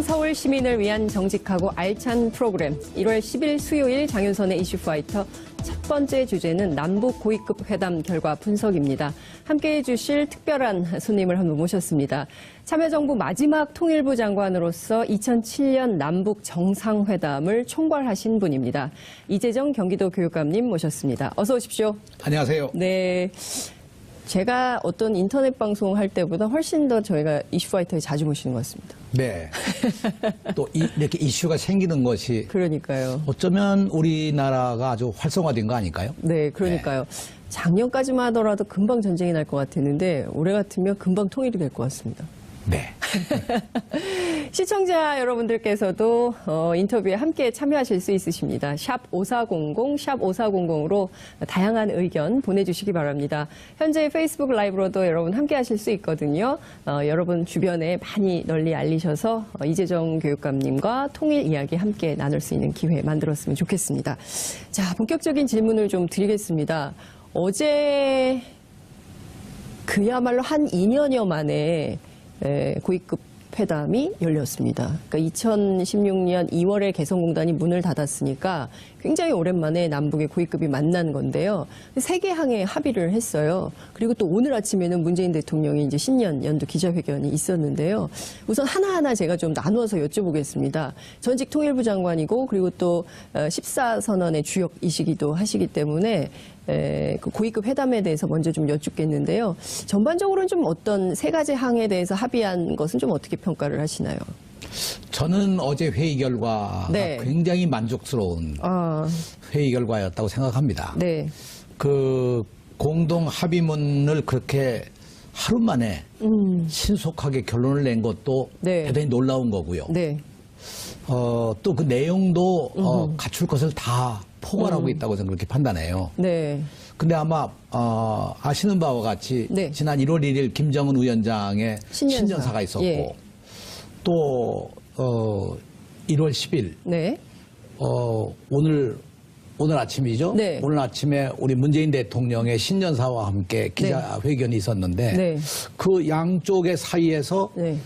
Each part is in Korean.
모든 서울 시민을 위한 정직하고 알찬 프로그램 1월 10일 수요일 장윤선의 이슈파이터 첫 번째 주제는 남북 고위급 회담 결과 분석입니다. 함께해 주실 특별한 손님을 한 분 모셨습니다. 참여정부 마지막 통일부 장관으로서 2007년 남북 정상회담을 총괄하신 분입니다. 이재정 경기도 교육감님 모셨습니다. 어서 오십시오. 안녕하세요. 네. 제가 어떤 인터넷 방송 할 때보다 훨씬 더 저희가 이슈파이터에 자주 모시는 것 같습니다. 네. 또 이렇게 이슈가 생기는 것이 그러니까요. 어쩌면 우리나라가 아주 활성화된 거 아닐까요? 네, 그러니까요. 네. 작년까지만 하더라도 금방 전쟁이 날 것 같았는데 올해 같으면 금방 통일이 될 것 같습니다. 네. 시청자 여러분들께서도 인터뷰에 함께 참여하실 수 있으십니다. 샵 5400, 샵 5400으로 다양한 의견 보내주시기 바랍니다. 현재 페이스북 라이브로도 여러분 함께 하실 수 있거든요. 여러분 주변에 많이 널리 알리셔서 이재정 교육감님과 통일 이야기 함께 나눌 수 있는 기회 만들었으면 좋겠습니다. 자, 본격적인 질문을 좀 드리겠습니다. 어제 그야말로 한 2년여 만에 고위급 회담이 열렸습니다. 그러니까 2016년 2월에 개성공단이 문을 닫았으니까 굉장히 오랜만에 남북의 고위급이 만난 건데요. 세 개 항에 합의를 했어요. 그리고 또 오늘 아침에는 문재인 대통령이 이제 신년 연두 기자회견이 있었는데요. 우선 하나하나 제가 좀 나누어서 여쭤보겠습니다. 전직 통일부 장관이고 그리고 또 14선언의 주역이시기도 하시기 때문에 그 고위급 회담에 대해서 먼저 좀 여쭙겠는데요. 전반적으로는 좀 어떤 세 가지 항에 대해서 합의한 것은 좀 어떻게 평가를 하시나요? 저는 어제 회의 결과가 네. 굉장히 만족스러운 회의 결과였다고 생각합니다. 네. 그 공동 합의문을 그렇게 하루 만에 신속하게 결론을 낸 것도 네. 대단히 놀라운 거고요. 네. 또 그 내용도 갖출 것을 다 포괄하고 있다고 저는 그렇게 판단해요. 네. 근데 아마 아시는 바와 같이 네. 지난 1월 1일 김정은 위원장의 신년사가 있었고 예. 또 1월 10일 네. 오늘 아침이죠. 네. 오늘 아침에 우리 문재인 대통령의 신년사와 함께 기자회견이 있었는데 네. 그 양쪽의 사이에서 네.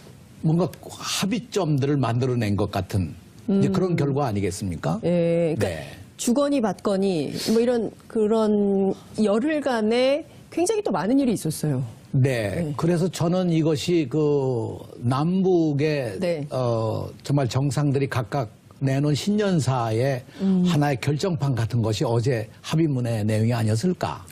뭔가 합의점들을 만들어낸 것 같은 이제 그런 결과 아니겠습니까? 예. 그러니까 네. 주거니 받거니 뭐 이런 그런 열흘간에 굉장히 또 많은 일이 있었어요. 네. 그래서 저는 이것이 그 남북의 네. 정말 정상들이 각각 내놓은 신년사의 하나의 결정판 같은 것이 어제 합의문의 내용이 아니었을까.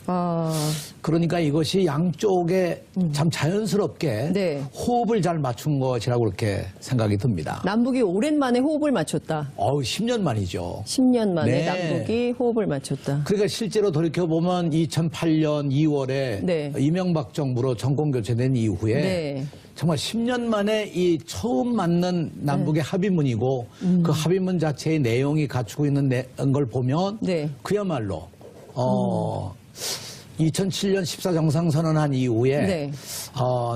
그러니까 이것이 양쪽에 참 자연스럽게 네. 호흡을 잘 맞춘 것이라고 그렇게 생각이 듭니다. 남북이 오랜만에 호흡을 맞췄다. 10년 만이죠. 10년 만에 네. 남북이 호흡을 맞췄다. 그러니까 실제로 돌이켜보면 2008년 2월에 네. 이명박 정부로 정권교체된 이후에 네. 정말 10년 만에 이 처음 맞는 남북의 합의문이고 그 합의문 자체의 내용이 갖추고 있는 걸 보면 네. 그야말로 2007년 14정상선언한 이후에 네.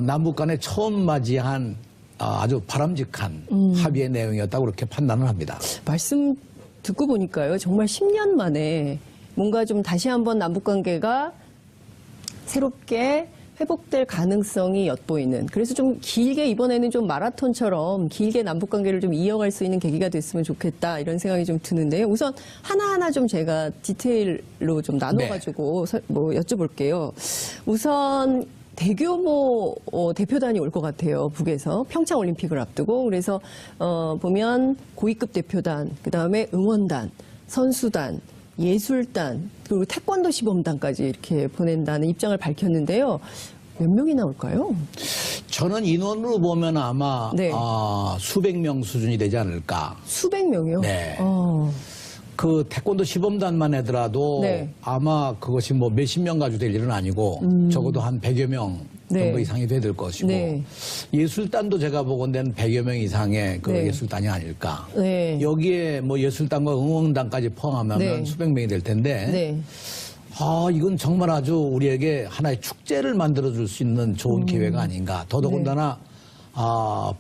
남북 간에 처음 맞이한 아주 바람직한 합의의 내용이었다고 그렇게 판단을 합니다. 말씀 듣고 보니까요. 정말 10년 만에 뭔가 좀 다시 한번 남북관계가 새롭게 회복될 가능성이 엿보이는, 그래서 좀 길게 이번에는 좀 마라톤처럼 길게 남북관계를 좀 이어갈 수 있는 계기가 됐으면 좋겠다 이런 생각이 좀 드는데요. 우선 하나하나 좀 제가 디테일로 좀 나눠가지고 뭐 여쭤볼게요. 우선 대규모 대표단이 올 것 같아요. 북에서 평창올림픽을 앞두고. 그래서 보면 고위급 대표단, 그다음에 응원단, 선수단, 예술단, 그리고 태권도 시범단까지 이렇게 보낸다는 입장을 밝혔는데요. 몇 명이나 올까요? 저는 인원으로 보면 아마 네. 수백 명 수준이 되지 않을까. 수백 명이요? 네. 그 태권도 시범단만 하더라도 네. 아마 그것이 뭐 몇십 명 가지고 될 일은 아니고 적어도 한 100여 명 정도 네. 이상이 돼야 될 것이고 네. 예술단도 제가 보건대는 100여 명 이상의 그 네. 예술단이 아닐까. 네. 여기에 뭐 예술단과 응원단까지 포함하면 네. 수백 명이 될 텐데 네. 이건 정말 아주 우리에게 하나의 축제를 만들어줄 수 있는 좋은 기회가 아닌가. 더더군다나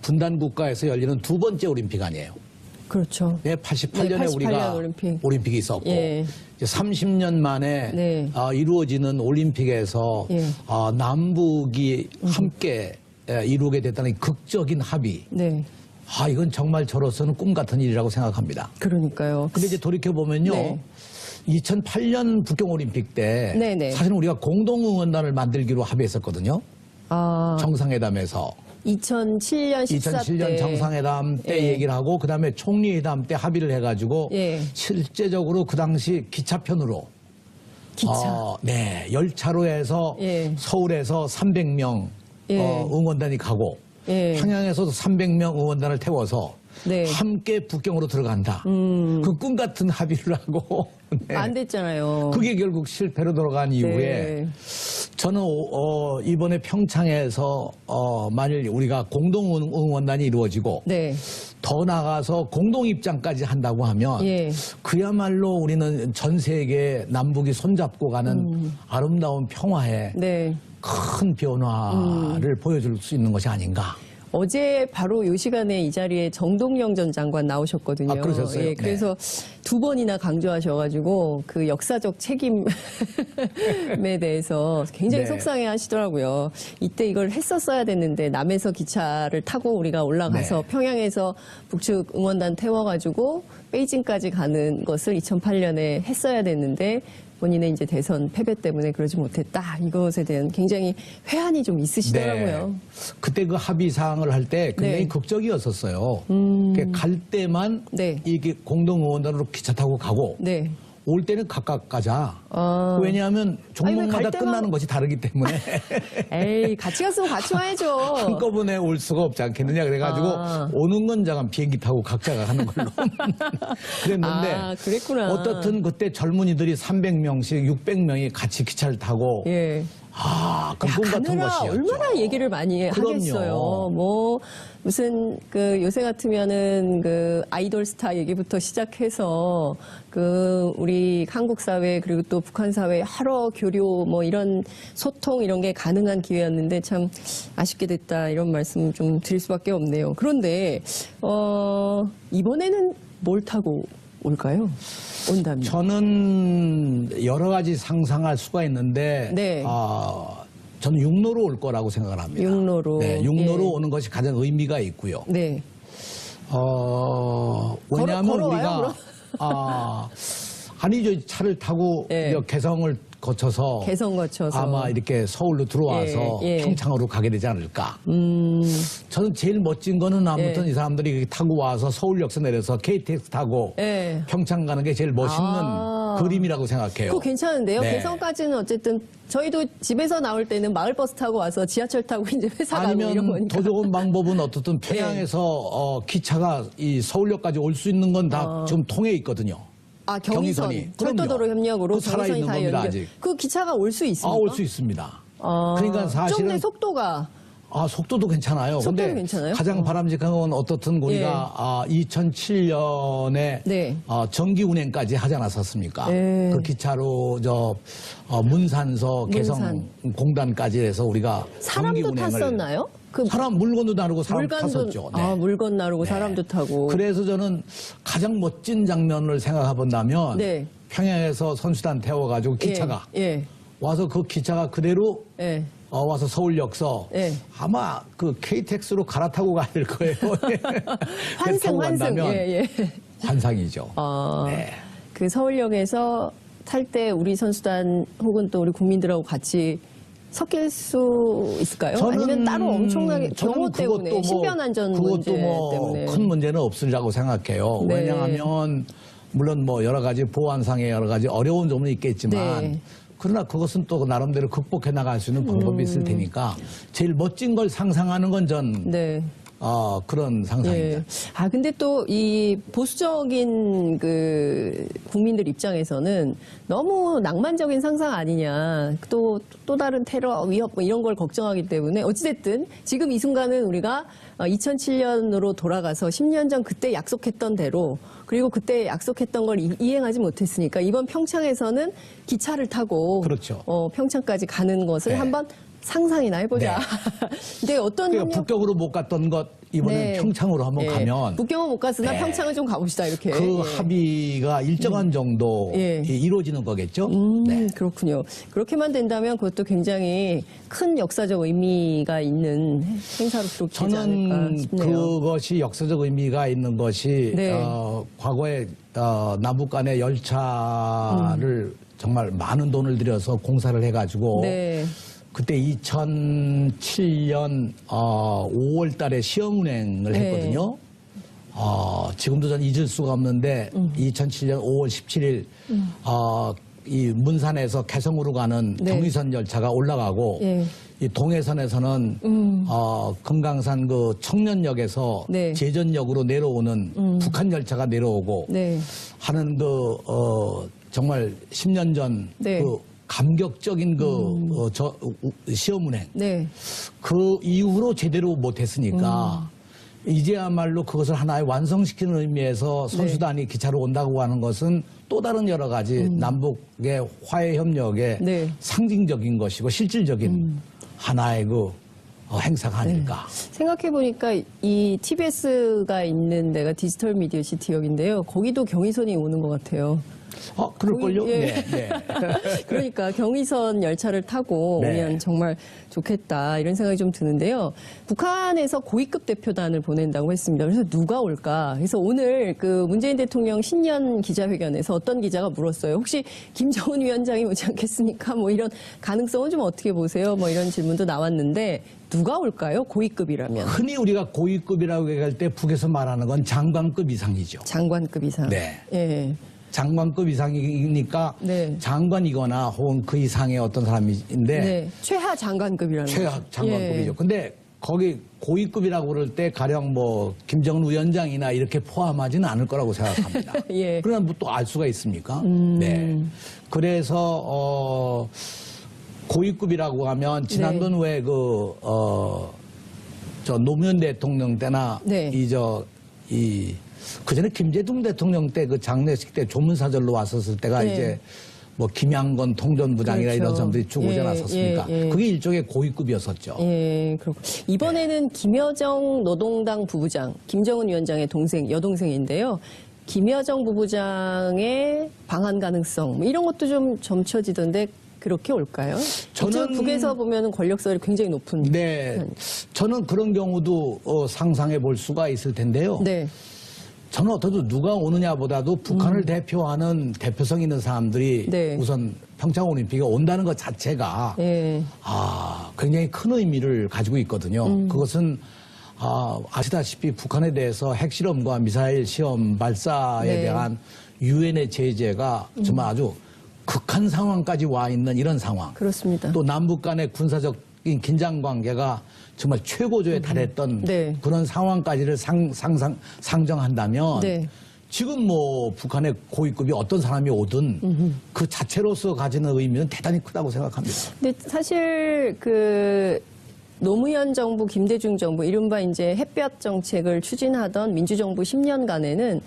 분단 국가에서 열리는 두 번째 올림픽 아니에요. 그렇죠. 네, 88년에 88년 우리가 올림픽이 있었고 예. 이제 30년 만에 네. 이루어지는 올림픽에서 예. 남북이 함께 이루게 됐다는 극적인 합의. 네. 이건 정말 저로서는 꿈 같은 일이라고 생각합니다. 그러니까요. 근데 이제 돌이켜보면요. 네. 2008년 북경올림픽 때 네네. 사실은 우리가 공동응원단을 만들기로 합의했었거든요. 아, 정상회담에서. 2007년 14 2007년 때. 정상회담 때 예. 얘기를 하고 그다음에 총리회담 때 합의를 해가지고 예. 실제적으로 그 당시 기차편으로 기차. 네, 열차로 해서 예. 서울에서 300명 예. 응원단이 가고 예. 평양에서도 300명 응원단을 태워서 네. 함께 북경으로 들어간다. 그 꿈 같은 합의를 하고 네. 안 됐잖아요. 그게 결국 실패로 돌아간 이후에 네. 저는 이번에 평창에서 만일 우리가 공동 응원단이 이루어지고 네. 더 나가서 공동 입장까지 한다고 하면 예. 그야말로 우리는 전 세계 남북이 손잡고 가는 아름다운 평화의 네. 큰 변화를 보여줄 수 있는 것이 아닌가. 어제 바로 이 시간에 이 자리에 정동영 전 장관 나오셨거든요. 아, 그러셨어요? 예, 그래서 두 번이나 강조하셔가지고 그 역사적 책임에 대해서 굉장히 네. 속상해 하시더라고요. 이때 이걸 했었어야 됐는데 남에서 기차를 타고 우리가 올라가서 네. 평양에서 북측 응원단 태워가지고 베이징까지 가는 것을 2008년에 했어야 됐는데 본인의 이제 대선 패배 때문에 그러지 못했다. 이것에 대한 굉장히 회한이 좀 있으시더라고요. 네. 그때 그 합의 사항을 할 때 굉장히 네. 극적이었었어요. 갈 때만 네. 이게 공동 응원단으로 기차 타고 가고 네. 올 때는 각각 가자. 아. 왜냐하면 종목마다 아니, 왜갈 때만- 끝나는 것이 다르기 때문에 에이, 같이 갔으면 같이 와야죠. 한꺼번에 올 수가 없지 않겠느냐 그래가지고 아. 오는 건 잠깐 비행기 타고 각자가 가는 걸로 그랬는데 아, 그랬구나. 어떻든 그때 젊은이들이 300명씩 600명이 같이 기차를 타고 예. 그 꿈 같은 가느라 것이었죠. 얼마나 얘기를 많이 그럼요. 하겠어요. 뭐 무슨 그 요새 같으면은 그 아이돌 스타 얘기부터 시작해서 그 우리 한국 사회 그리고 또 북한 사회 여러 교류 뭐 이런 소통 이런 게 가능한 기회였는데 참 아쉽게 됐다 이런 말씀 좀 드릴 수밖에 없네요. 그런데 이번에는 뭘 타고 올까요? 온다면. 저는 여러 가지 상상할 수가 있는데 네. 저는 육로로 올 거라고 생각을 합니다. 육로로. 네, 육로로 예. 오는 것이 가장 의미가 있고요. 네. 왜냐하면 걸어와요, 우리가 그럼? 아니죠 차를 타고 예. 개성을 거쳐서 개성 거쳐서. 아마 이렇게 서울로 들어와서 예, 예. 평창으로 가게 되지 않을까. 저는 제일 멋진 거는 아무튼 예. 이 사람들이 타고 와서 서울역에서 내려서 KTX 타고 예. 평창 가는 게 제일 멋있는 아. 그림이라고 생각해요. 그거 괜찮은데요? 네. 개성까지는 어쨌든 저희도 집에서 나올 때는 마을버스 타고 와서 지하철 타고 이제 회사 가고 이런 아니면 거니까. 더 좋은 방법은 어떻든 평양에서 기차가 이 서울역까지 올 수 있는 건 다 지금 통해 있거든요. 아, 경의선. 경의선이. 철도도로 그럼요. 협력으로 그거 살아있는 경의선이 다 겁니다, 연결. 아직. 그 기차가 올 수 있습니까? 올 수 있습니다. 아, 그러니까 사실은 좀 내 속도가 속도도 괜찮아요. 속도도 근데 괜찮아요? 가장 바람직한 건 어떻든 우리가 2007년에 네. 정기 운행까지 하지 않았었습니까? 네. 그 기차로 문산서 개성 공단까지 해서 우리가 정기 사람도 운행을 탔었나요? 그 사람 물건도 나르고 사람 탔었죠. 네. 물건 나르고 사람도 타고. 그래서 저는 가장 멋진 장면을 생각해 본다면 네. 평양에서 선수단 태워가지고 기차가 예. 와서 그 기차가 그대로 예. 와서 서울역서 네. 아마 그 KTX로 갈아타고 가야 될 거예요. 그래서 타고 간다면 예. 환상이죠. 네. 그 서울역에서 탈 때 우리 선수단 혹은 또 우리 국민들하고 같이 섞일 수 있을까요? 아니면 따로 엄청나게 저는 경호 때문에 그것도 신변안전 문제 때문에 큰 문제는 없으리라고 생각해요. 네. 왜냐하면 물론 여러 가지 보안상의 여러 가지 어려운 점은 있겠지만 네. 그러나 그것은 또 나름대로 극복해 나갈 수 있는 방법이 있을 테니까 제일 멋진 걸 상상하는 건 전 네. 그런 상상입니다. 예. 근데 또 이 보수적인 그 국민들 입장에서는 너무 낭만적인 상상 아니냐. 또 다른 테러 위협 뭐 이런 걸 걱정하기 때문에 어찌됐든 지금 이 순간은 우리가 2007년으로 돌아가서 10년 전 그때 약속했던 대로 그리고 그때 약속했던 걸 이행하지 못했으니까 이번 평창에서는 기차를 타고 그렇죠. 평창까지 가는 것을 네. 한번 상상이나 해보자. 근데 어떤 그러니까 북경으로 못 갔던 것 이번에 네. 평창으로 한번 예. 가면 북경은 못 갔으나 네. 평창을 좀 가봅시다 이렇게. 그 예. 합의가 일정한 정도 예. 이루어지는 거겠죠. 네. 그렇군요. 그렇게만 된다면 그것도 굉장히 큰 역사적 의미가 있는 행사로 기록되지 않을까 저는 싶네요. 그것이 역사적 의미가 있는 것이 네. 과거에 남북 간의 열차를 정말 많은 돈을 들여서 공사를 해가지고 네. 그때 2007년 5월 달에 시험 운행을 네. 했거든요. 지금도 전 잊을 수가 없는데 2007년 5월 17일 이 문산에서 개성으로 가는 네. 경의선 열차가 올라가고 예. 이 동해선에서는 금강산 그 청년역에서 네. 제전역으로 내려오는 북한 열차가 내려오고 네. 하는 그 정말 10년 전 네. 그 감격적인 그 시험 운행 네. 그 이후로 제대로 못했으니까 이제야말로 그것을 하나의 완성시키는 의미에서 선수단이 기차로 온다고 하는 것은 또 다른 여러 가지 남북의 화해 협력의 네. 상징적인 것이고 실질적인 하나의 그 행사가 아닐까. 생각해보니까 이 TBS가 있는 데가 디지털 미디어 시티역인데요. 거기도 경의선이 오는 것 같아요. 그럴걸요? 예. 네. 네. 그러니까 경의선 열차를 타고 네. 오면 정말 좋겠다 이런 생각이 좀 드는데요. 북한에서 고위급 대표단을 보낸다고 했습니다. 그래서 누가 올까? 그래서 오늘 그 문재인 대통령 신년 기자회견에서 어떤 기자가 물었어요. 혹시 김정은 위원장이 오지 않겠습니까? 뭐 이런 가능성은 좀 어떻게 보세요? 뭐 이런 질문도 나왔는데 누가 올까요? 고위급이라면. 흔히 우리가 고위급이라고 얘기할 때 북에서 말하는 건 장관급 이상이죠. 장관급 이상. 네. 예. 장관급 이상이니까 네. 장관이거나 혹은 그 이상의 어떤 사람인데 네. 최하 장관급이라는 최하 거죠. 장관급이죠. 예. 근데 거기 고위급이라고 그럴 때 가령 뭐 김정은 위원장이나 이렇게 포함하지는 않을 거라고 생각합니다. 예. 그러나 뭐 또 알 수가 있습니까? 네. 그래서 고위급이라고 하면 지난번 네. 왜 저 노무현 대통령 때나 네. 그 전에 김대중 대통령 때 그 장례식 때 조문사절로 왔었을 때가 네. 이제 뭐 김양건 통전부장이나 그렇죠. 이런 사람들이 쭉 오지 예, 않았었습니까? 예, 예. 그게 일종의 고위급이었었죠. 예, 그렇고 이번에는 김여정 노동당 부부장, 김정은 위원장의 동생, 여동생인데요. 김여정 부부장의 방한 가능성 뭐 이런 것도 좀 점쳐지던데 그렇게 올까요? 저는 북에서 보면 권력설이 굉장히 높은. 네, 저는 그런 경우도 상상해 볼 수가 있을 텐데요. 네. 저는 어떠도 누가 오느냐보다도 북한을 대표하는 대표성 있는 사람들이 네. 우선 평창올림픽에 온다는 것 자체가 예. 굉장히 큰 의미를 가지고 있거든요. 그것은 아시다시피 북한에 대해서 핵실험과 미사일 시험 발사에 네. 대한 유엔의 제재가 정말 아주 극한 상황까지 와 있는 이런 상황. 그렇습니다. 또 남북 간의 군사적인 긴장 관계가 정말 최고조에 달했던 네. 그런 상황까지를 상정한다면 네. 지금 뭐 북한의 고위급이 어떤 사람이 오든 그 자체로서 가지는 의미는 대단히 크다고 생각합니다. 근데 사실 그 노무현 정부, 김대중 정부, 이른바 이제 햇볕 정책을 추진하던 민주정부 10년간에는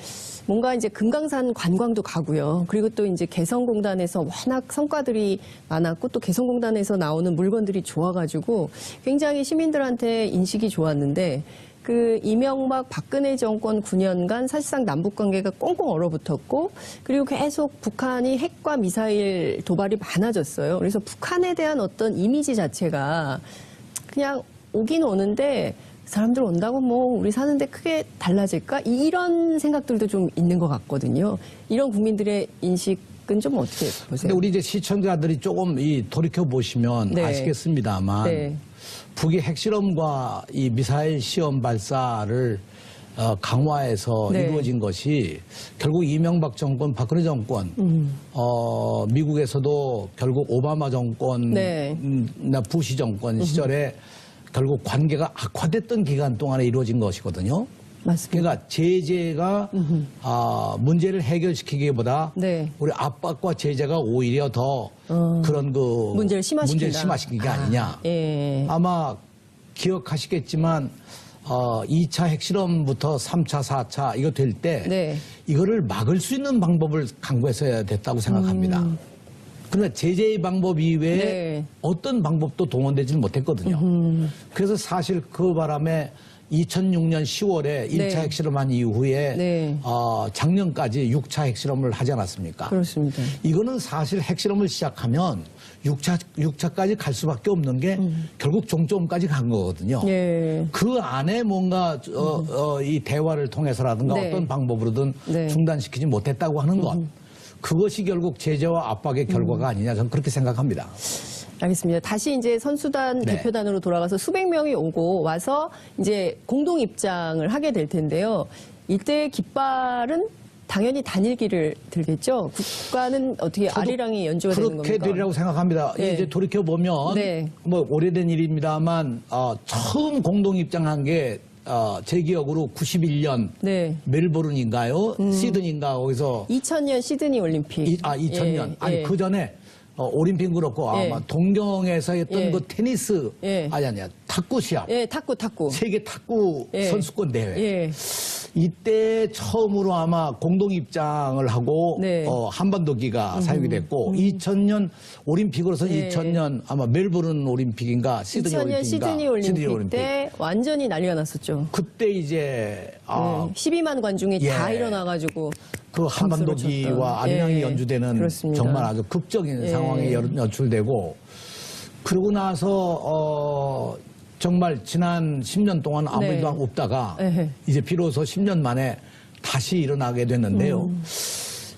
뭔가 이제 금강산 관광도 가고요. 그리고 또 이제 개성공단에서 워낙 성과들이 많았고 또 개성공단에서 나오는 물건들이 좋아가지고 굉장히 시민들한테 인식이 좋았는데 그 이명박 박근혜 정권 9년간 사실상 남북 관계가 꽁꽁 얼어붙었고 그리고 계속 북한이 핵과 미사일 도발이 많아졌어요. 그래서 북한에 대한 어떤 이미지 자체가 그냥 오긴 오는데 사람들 온다고 뭐 우리 사는데 크게 달라질까? 이런 생각들도 좀 있는 것 같거든요. 이런 국민들의 인식은 좀 어떻게 보세요? 근데 우리 이제 시청자들이 조금 돌이켜 보시면 네. 아시겠습니다만 네. 북이 핵실험과 이 미사일 시험 발사를 강화해서 네. 이루어진 것이 결국 이명박 정권, 박근혜 정권, 미국에서도 결국 오바마 정권, 네. 부시 정권 시절에 결국 관계가 악화됐던 기간 동안에 이루어진 것이거든요. 맞습니다. 그러니까 제재가 문제를 해결시키기보다 네. 우리 압박과 제재가 오히려 더 그런 그 문제를 심화시킨다. 심화시킨 게 아니냐. 예. 아마 기억하시겠지만 2차 핵실험부터 3차, 4차 이거 될 때 네. 이거를 막을 수 있는 방법을 강구했어야 됐다고 생각합니다. 그러나 제재의 방법 이외에 네. 어떤 방법도 동원되지는 못했거든요. 그래서 사실 그 바람에 2006년 10월에 1차 네. 핵실험한 이후에 네. 작년까지 6차 핵실험을 하지 않았습니까? 그렇습니다. 이거는 사실 핵실험을 시작하면 6차까지 갈 수밖에 없는 게 결국 종점까지 간 거거든요. 예. 그 안에 뭔가 이 대화를 통해서라든가 네. 어떤 방법으로든 네. 중단시키지 못했다고 하는 것. 그것이 결국 제재와 압박의 결과가 아니냐 저는 그렇게 생각합니다. 알겠습니다. 다시 이제 선수단 네. 대표단으로 돌아가서 수백 명이 오고 와서 이제 공동 입장을 하게 될 텐데요. 이때 깃발은 당연히 단일기를 들겠죠. 국가는 어떻게 아리랑이 연주가 되는 겁니까? 그렇게 되리라고 생각합니다. 네. 이제 돌이켜 보면 네. 뭐 오래된 일입니다만 처음 공동 입장한 게 제 기억으로 91년 네. 멜보른인가요? 시드니인가 거기서 2000년 시드니 올림픽. 2000년 예, 아니 예. 그 전에 올림픽 그렇고 예. 아마 동경에서 했던 예. 그 테니스 예. 아니야 탁구 시합 예, 탁구. 세계 탁구 예. 선수권 대회 예. 이때 처음으로 아마 공동 입장을 하고 네. 한반도기가 사용이 됐고 2000년 올림픽으로서 예. 2000년 아마 멜보른 올림픽인가 시드니 2000년 올림픽인가 시드니 올림픽 때 완전히 난리가 났었죠. 그때 이제 네. 12만 관중이 다 예. 일어나가지고 그 한반도기와 쳤던. 아리랑이 예. 연주되는 그렇습니다. 정말 아주 극적인 예. 상황에 연출되고 그러고 나서 정말 지난 10년 동안 아무 네. 일도 없다가 에헤. 이제 비로소 10년 만에 다시 일어나게 됐는데요.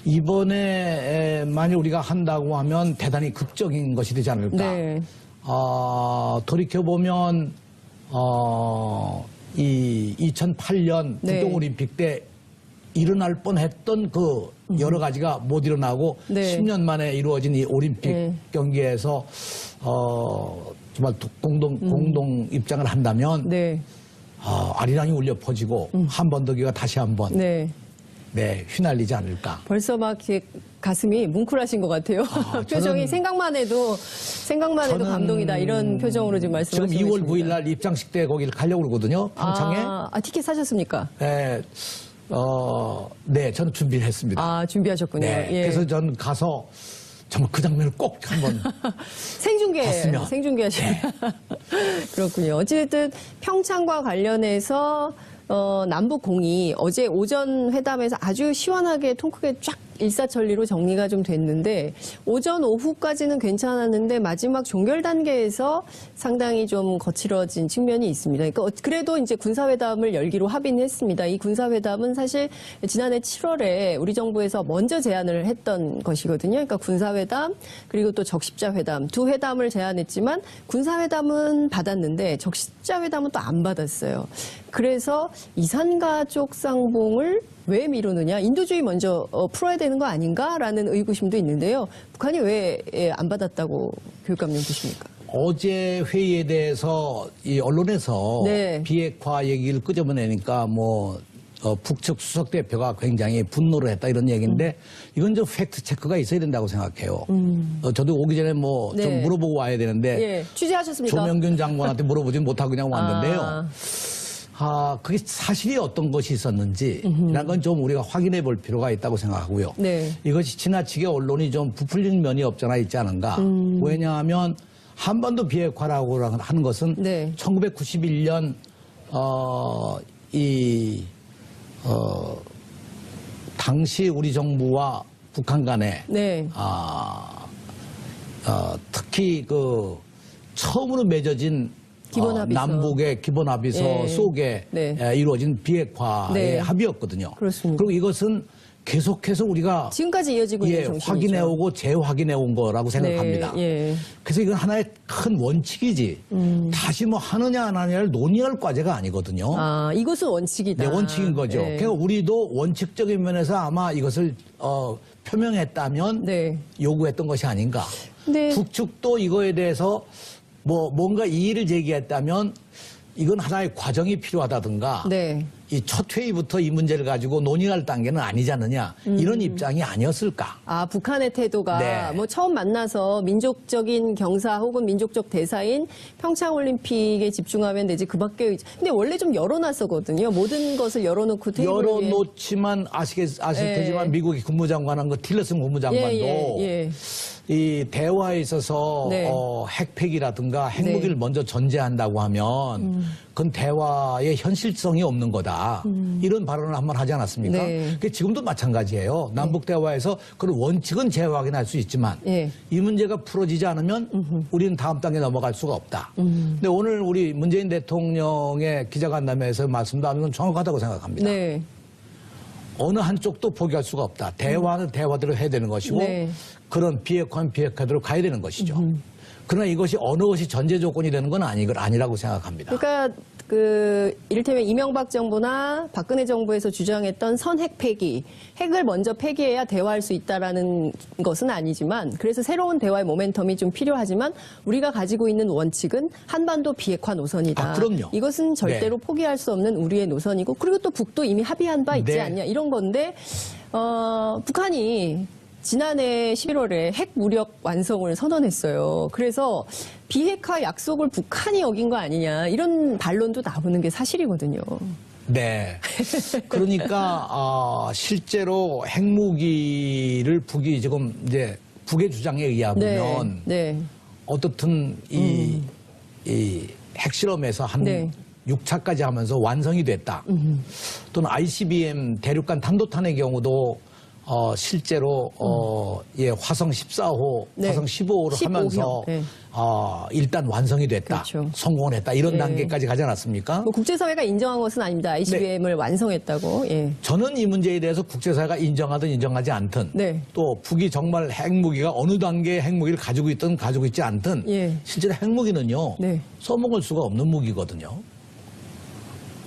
이번에 만약 우리가 한다고 하면 대단히 극적인 것이 되지 않을까. 네. 돌이켜보면 이 2008년 네. 북경올림픽 때 일어날 뻔했던 그 여러 가지가 못 일어나고 네. 10년 만에 이루어진 이 올림픽 네. 경기에서 정말 공동 입장을 한다면 네. 아리랑이 울려 퍼지고 한반도기가 다시 한번 네. 휘날리지 않을까. 벌써 막 이렇게 가슴이 뭉클하신 것 같아요. 표정이 저는- 생각만 해도 저는 감동이다 이런 표정으로 지금 지금 말씀하시고 2월 9일 날 입장식 때 거기를 가려고 그러거든요. 평창에. 티켓 사셨습니까? 네, 저는 준비를 했습니다. 준비하셨군요. 네, 예. 그래서 저는 가서 정말 그 장면을 꼭 한번 봤으면. 생중계하시면 그렇군요. 어쨌든 평창과 관련해서 남북공이 어제 오전 회담에서 아주 시원하게 통 크게 쫙 일사천리로 정리가 좀 됐는데 오전 오후까지는 괜찮았는데 마지막 종결 단계에서 상당히 좀 거칠어진 측면이 있습니다. 그러니까 그래도 이제 군사회담을 열기로 합의는 했습니다. 이 군사회담은 사실 지난해 7월에 우리 정부에서 먼저 제안을 했던 것이거든요. 그러니까 군사회담 그리고 또 적십자회담 두 회담을 제안했지만 군사회담은 받았는데 적십자회담은 또 안 받았어요. 그래서 이산가족 쌍봉을 왜 미루느냐? 인도주의 먼저 풀어야 되는 거 아닌가라는 의구심도 있는데요. 북한이 왜 안 받았다고 교육감님 보십니까? 어제 회의에 대해서 이 언론에서 네. 비핵화 얘기를 끄집어내니까 북측 수석 대표가 굉장히 분노를 했다 이런 얘기인데 이건 좀 팩트 체크가 있어야 된다고 생각해요. 저도 오기 전에 좀 네. 물어보고 와야 되는데 예, 취재하셨습니까? 조명균 장관한테 물어보지 못하고 그냥 왔는데요. 그게 사실이 어떤 것이 있었는지 이런 건 좀 우리가 확인해 볼 필요가 있다고 생각하고요. 네. 이것이 지나치게 언론이 좀 부풀린 면이 없잖아 있지 않은가. 왜냐하면 한반도 비핵화라고 하는 것은 네. 1991년 당시 우리 정부와 북한 간에 네. 특히 그 처음으로 맺어진 기본합의서. 남북의 기본합의서 예. 속에 네. 이루어진 비핵화의 네. 합의였거든요. 그렇습니다. 그리고 이것은 계속해서 우리가 지금까지 이어지고 있는 정신이죠. 확인해오고 재확인해온 거라고 생각합니다. 네, 예. 그래서 이건 하나의 큰 원칙이지 다시 하느냐 안 하느냐를 논의할 과제가 아니거든요. 이것은 원칙이다. 네, 원칙인 거죠. 네. 그러니까 우리도 원칙적인 면에서 아마 이것을 표명했다면 네. 요구했던 것이 아닌가. 네. 북측도 이거에 대해서 뭔가 이의를 제기했다면 이건 하나의 과정이 필요하다든가 네. 이 첫 회의부터 이 문제를 가지고 논의할 단계는 아니지 않느냐 이런 입장이 아니었을까. 북한의 태도가 네. 처음 만나서 민족적인 경사 혹은 민족적 대사인 평창올림픽에 집중하면 되지 그 밖에 근데 원래 좀 열어놨었거든요. 모든 것을 열어놓고 테이블 위에 열어놓지만 아실 테지만 미국의 국무장관한 그 틸러슨 국무장관도 예. 이 대화에 있어서 네. 핵폐기라든가 핵무기를 먼저 전제한다고 하면 그건 대화의 현실성이 없는 거다. 이런 발언을 한 번 하지 않았습니까? 네. 지금도 마찬가지예요. 남북 대화에서 그런 원칙은 재확인할 수 있지만 예. 이 문제가 풀어지지 않으면 우리는 다음 단계 넘어갈 수가 없다. 근데 오늘 우리 문재인 대통령의 기자간담회에서 말씀도 하는 건 정확하다고 생각합니다. 네. 어느 한쪽도 포기할 수가 없다. 대화는 대화대로 해야 되는 것이고 네. 그런 비핵화는 비핵화대로 가야 되는 것이죠. 그러나 이것이 어느 것이 전제 조건이 되는 건 아니라고 생각합니다. 그러니까 이를테면 이명박 정부나 박근혜 정부에서 주장했던 선핵 폐기, 핵을 먼저 폐기해야 대화할 수 있다라는 것은 아니지만, 그래서 새로운 대화의 모멘텀이 좀 필요하지만 우리가 가지고 있는 원칙은 한반도 비핵화 노선이다. 그럼요. 이것은 절대로 포기할 수 없는 우리의 노선이고, 그리고 또 북도 이미 합의한 바 있지 네. 않냐 이런 건데, 북한이 지난해 11월에 핵 무력 완성을 선언했어요. 그래서 비핵화 약속을 북한이 어긴 거 아니냐 이런 반론도 나오는 게 사실이거든요. 네. 그러니까 실제로 핵무기를 북이 지금 이제 북의 주장에 의하면 네. 어떻든 이 핵실험에서 한 네. 6차까지 하면서 완성이 됐다. 또는 ICBM 대륙간 탄도탄의 경우도 실제로 화성 14호, 네. 화성 15호를 15형. 하면서 네. 일단 완성이 됐다. 그렇죠. 성공을 했다. 이런 네. 단계까지 가지 않았습니까? 뭐 국제사회가 인정한 것은 아닙니다. ICBM을 완성했다고. 예. 저는 이 문제에 대해서 국제사회가 인정하든 인정하지 않든 네. 또 북이 정말 핵무기가 어느 단계의 핵무기를 가지고 있든 가지고 있지 않든 예. 실제로 핵무기는요. 네. 써먹을 수가 없는 무기거든요.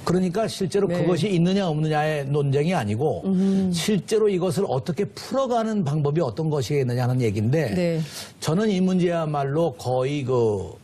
그러니까 실제로 네. 그것이 있느냐 없느냐의 논쟁이 아니고 실제로 이것을 어떻게 풀어가는 방법이 어떤 것이겠느냐 하는 얘기인데 네. 저는 이 문제야말로 거의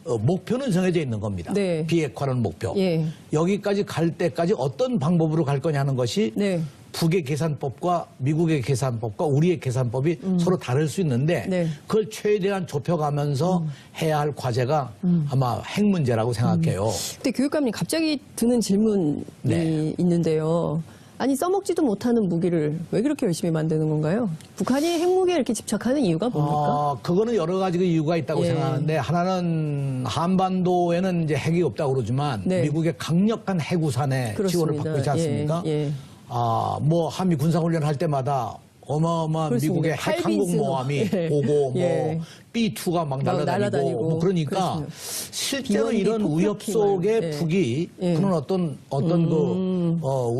목표는 정해져 있는 겁니다. 네. 비핵화라는 목표. 예. 여기까지 갈 때까지 어떤 방법으로 갈 거냐 하는 것이 네. 북의 계산법과 미국의 계산법과 우리의 계산법이 서로 다를 수 있는데 네. 그걸 최대한 좁혀가면서 해야 할 과제가 아마 핵 문제라고 생각해요. 근데 교육감님 갑자기 드는 질문이 네. 있는데요. 아니 써먹지도 못하는 무기를 왜 그렇게 열심히 만드는 건가요? 북한이 핵무기에 이렇게 집착하는 이유가 뭡니까? 그거는 여러 가지 이유가 있다고 예. 생각하는데 하나는 한반도에는 이제 핵이 없다고 그러지만 네. 미국의 강력한 핵우산의 지원을 그렇습니다. 받고 있지 않습니까? 예. 예. 뭐 한미 군사훈련 할 때마다 어마어마한 그렇습니다. 미국의 핵 항공모함이 예. 오고 예. B-2가 막 막 날아다니고 날아다니고. 뭐 그러니까 그렇습니다. 실제로 비행기 이런 위협 폭격기만. 속에 예. 북이 예. 그런 어떤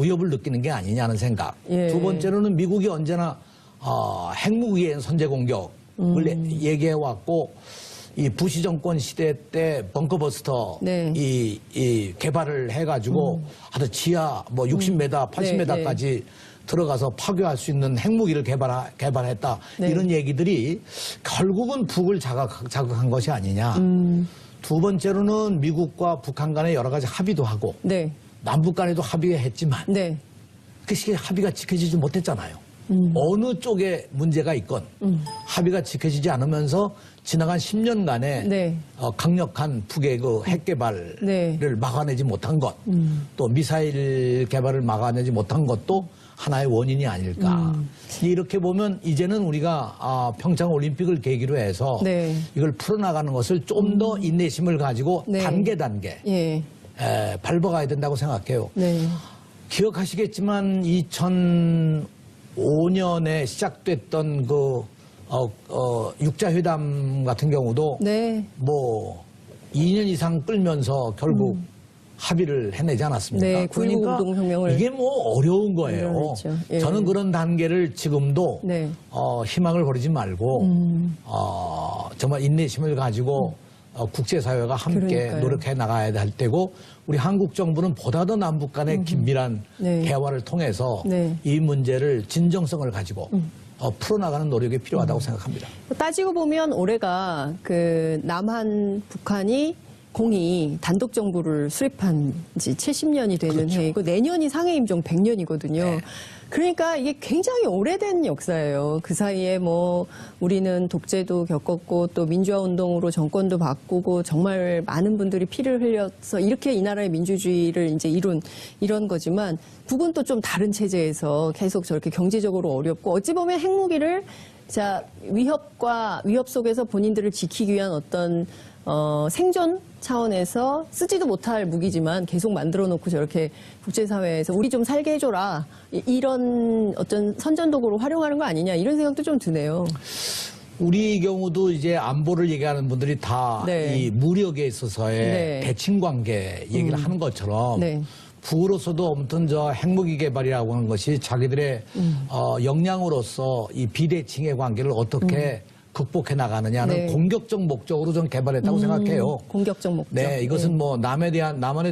위협을 느끼는 게 아니냐는 생각. 예. 두 번째로는 미국이 언제나 핵무기의 선제 공격을 얘기해 왔고 이 부시 정권 시대 때 벙커버스터 네. 이 개발을 해가지고 하여튼 지하 뭐 60m, 80m까지 들어가서 파괴할 수 있는 핵무기를 개발했다. 네. 이런 얘기들이 결국은 북을 자극한 것이 아니냐. 두 번째로는 미국과 북한 간에 여러 가지 합의도 하고 네. 남북 간에도 합의했지만 네. 그 시기에 합의가 지켜지지 못했잖아요. 어느 쪽에 문제가 있건 합의가 지켜지지 않으면서 지나간 10년간에 네. 강력한 북의 핵 개발을 네. 막아내지 못한 것, 또 미사일 개발을 막아내지 못한 것도 하나의 원인이 아닐까. 이렇게 보면 이제는 우리가 평창 올림픽을 계기로 해서 네. 이걸 풀어나가는 것을 좀 더 인내심을 가지고 네. 단계 예. 밟아가야 된다고 생각해요. 네. 기억하시겠지만 2005년에 시작됐던 육자회담 같은 경우도 네. 뭐 2년 이상 끌면서 결국 합의를 해내지 않았습니까? 네, 9.19 공동성명을 이게 뭐 어려운 거예요. 그렇죠. 예. 저는 그런 단계를 지금도 네. 희망을 버리지 말고 정말 인내심을 가지고 국제사회가 함께 그러니까요. 노력해 나가야 할 때고 우리 한국 정부는 보다 더 남북 간의 긴밀한 네. 대화를 통해서 네. 이 문제를 진정성을 가지고 풀어나가는 노력이 필요하다고 생각합니다. 따지고 보면 올해가 남한 북한이 공이 단독 정부를 수립한 지 70년이 되는 그렇죠. 해이고 내년이 상해임종 100년이거든요. 네. 그러니까 이게 굉장히 오래된 역사예요. 그 사이에 뭐 우리는 독재도 겪었고 또 민주화 운동으로 정권도 바꾸고 정말 많은 분들이 피를 흘려서 이렇게 이 나라의 민주주의를 이제 이런 거지만 북은 또 좀 다른 체제에서 계속 저렇게 경제적으로 어렵고 어찌 보면 핵무기를 위협 속에서 본인들을 지키기 위한 어떤 생존 차원에서 쓰지도 못할 무기지만 계속 만들어 놓고 저렇게 국제사회에서 우리 좀 살게 해줘라. 이런 어떤 선전도구로 활용하는 거 아니냐 이런 생각도 좀 드네요. 우리 경우도 이제 안보를 얘기하는 분들이 다 네. 이 무력에 있어서의 네. 대칭 관계 얘기를 하는 것처럼 네. 북으로서도 아무튼 저 핵무기 개발이라고 하는 것이 자기들의 역량으로서 이 비대칭의 관계를 어떻게 극복해 나가느냐는 네. 공격적 목적으로 좀 개발했다고 생각해요. 공격적 목적. 네, 이것은 뭐 남한에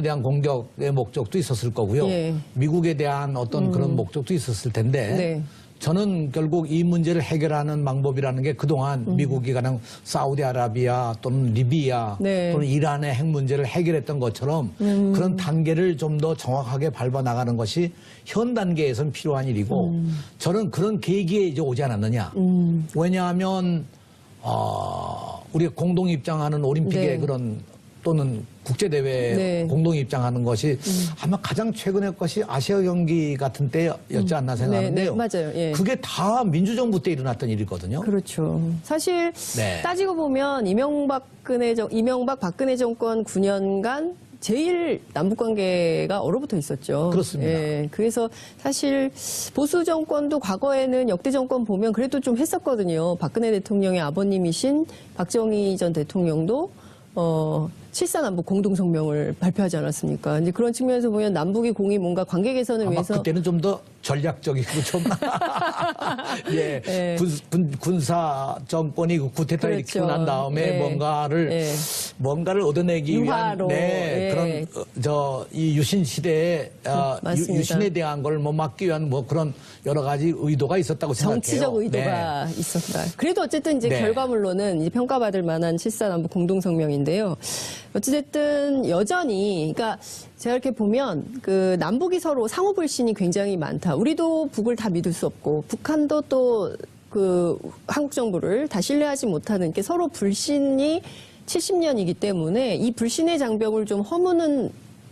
대한 공격의 목적도 있었을 거고요. 예. 미국에 대한 어떤 그런 목적도 있었을 텐데 네. 저는 결국 이 문제를 해결하는 방법이라는 게 그동안 미국이 가령 사우디아라비아 또는 리비아 네. 또는 이란의 핵 문제를 해결했던 것처럼 그런 단계를 좀 더 정확하게 밟아 나가는 것이 현 단계에선 필요한 일이고 저는 그런 계기에 이제 오지 않았느냐. 왜냐하면 우리가 공동 입장하는 올림픽의 네. 그런 또는 국제대회에 네. 공동 입장하는 것이 아마 가장 최근의 것이 아시아 경기 같은 때였지 않나 생각하는데요. 네, 맞아요. 예. 그게 다 민주정부 때 일어났던 일이거든요. 그렇죠. 사실 네. 따지고 보면 이명박 박근혜 정권 9년간 제일 남북 관계가 얼어붙어 있었죠. 그렇습니다. 예, 그래서 사실 보수 정권도 과거에는 역대 정권 보면 그래도 좀 했었거든요. 박근혜 대통령의 아버님이신 박정희 전 대통령도 7.4 남북 공동성명을 발표하지 않았습니까? 이제 그런 측면에서 보면 남북이 공이 뭔가 관계 개선을 아마 위해서 그때는 좀 더 전략적이고 좀 예, 네. 군사 정권이 그 쿠데타를 그렇죠. 일으키고 난 다음에 네. 뭔가를 얻어내기 유화로. 위한 예. 그런 이 유신 시대에 맞습니다. 유신에 대한 걸 뭐 막기 위한 뭐 그런 여러 가지 의도가 있었다고 생각해요. 정치적 의도가 있었다. 그래도 어쨌든 이제 네. 결과물로는 이제 평가받을 만한 7.4 남북 공동성명인데요. 어찌됐든 여전히, 그러니까 제가 이렇게 보면 그 남북이 서로 상호 불신이 굉장히 많다. 우리도 북을 다 믿을 수 없고 북한도 또 그 한국 정부를 다 신뢰하지 못하는 게 서로 불신이 70년이기 때문에 이 불신의 장벽을 좀 허무는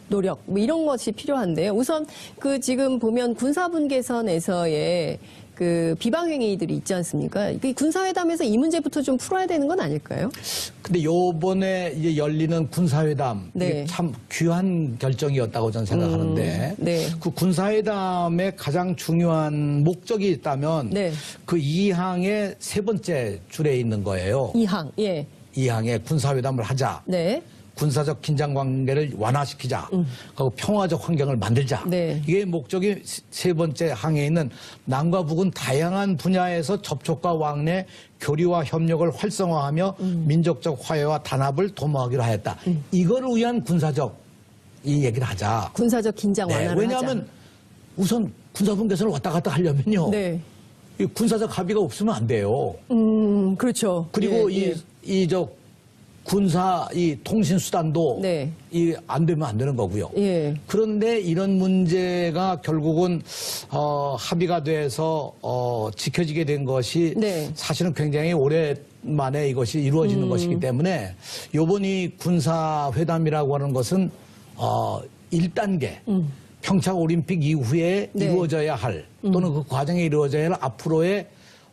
노력, 뭐 이런 것이 필요한데요. 우선 그 지금 보면 군사분계선에서의 그 비방행위들이 있지 않습니까? 그 군사회담에서 이 문제부터 좀 풀어야 되는 건 아닐까요? 근데 요번에 이제 열리는 군사회담 네. 이게 참 귀한 결정이었다고 저는 생각하는데 네. 그 군사회담의 가장 중요한 목적이 있다면 네. 그 2항의 세 번째 줄에 있는 거예요. 이항, 예. 2항에 군사회담을 하자. 네. 군사적 긴장 관계를 완화시키자. 그리고 평화적 환경을 만들자. 네. 이게 목적이 세 번째 항에 있는 남과 북은 다양한 분야에서 접촉과 왕래, 교류와 협력을 활성화하며 민족적 화해와 단합을 도모하기로 하였다. 이거를 위한 군사적 이 얘기를 하자. 군사적 긴장 네, 완화를 왜냐하면 우선 군사분계선을 왔다 갔다 하려면요. 하자. 네. 이 군사적 합의가 없으면 안 돼요. 그렇죠. 그리고 예, 예. 군사 이 통신 수단도 네. 이 안 되면 안 되는 거고요. 예. 그런데 이런 문제가 결국은 합의가 돼서 지켜지게 된 것이 네. 사실은 굉장히 오랜만에 이것이 이루어지는 것이기 때문에 요번 이 군사회담이라고 하는 것은 1단계 평창 올림픽 이후에 네. 이루어져야 할 또는 그 과정에 이루어져야 할 앞으로의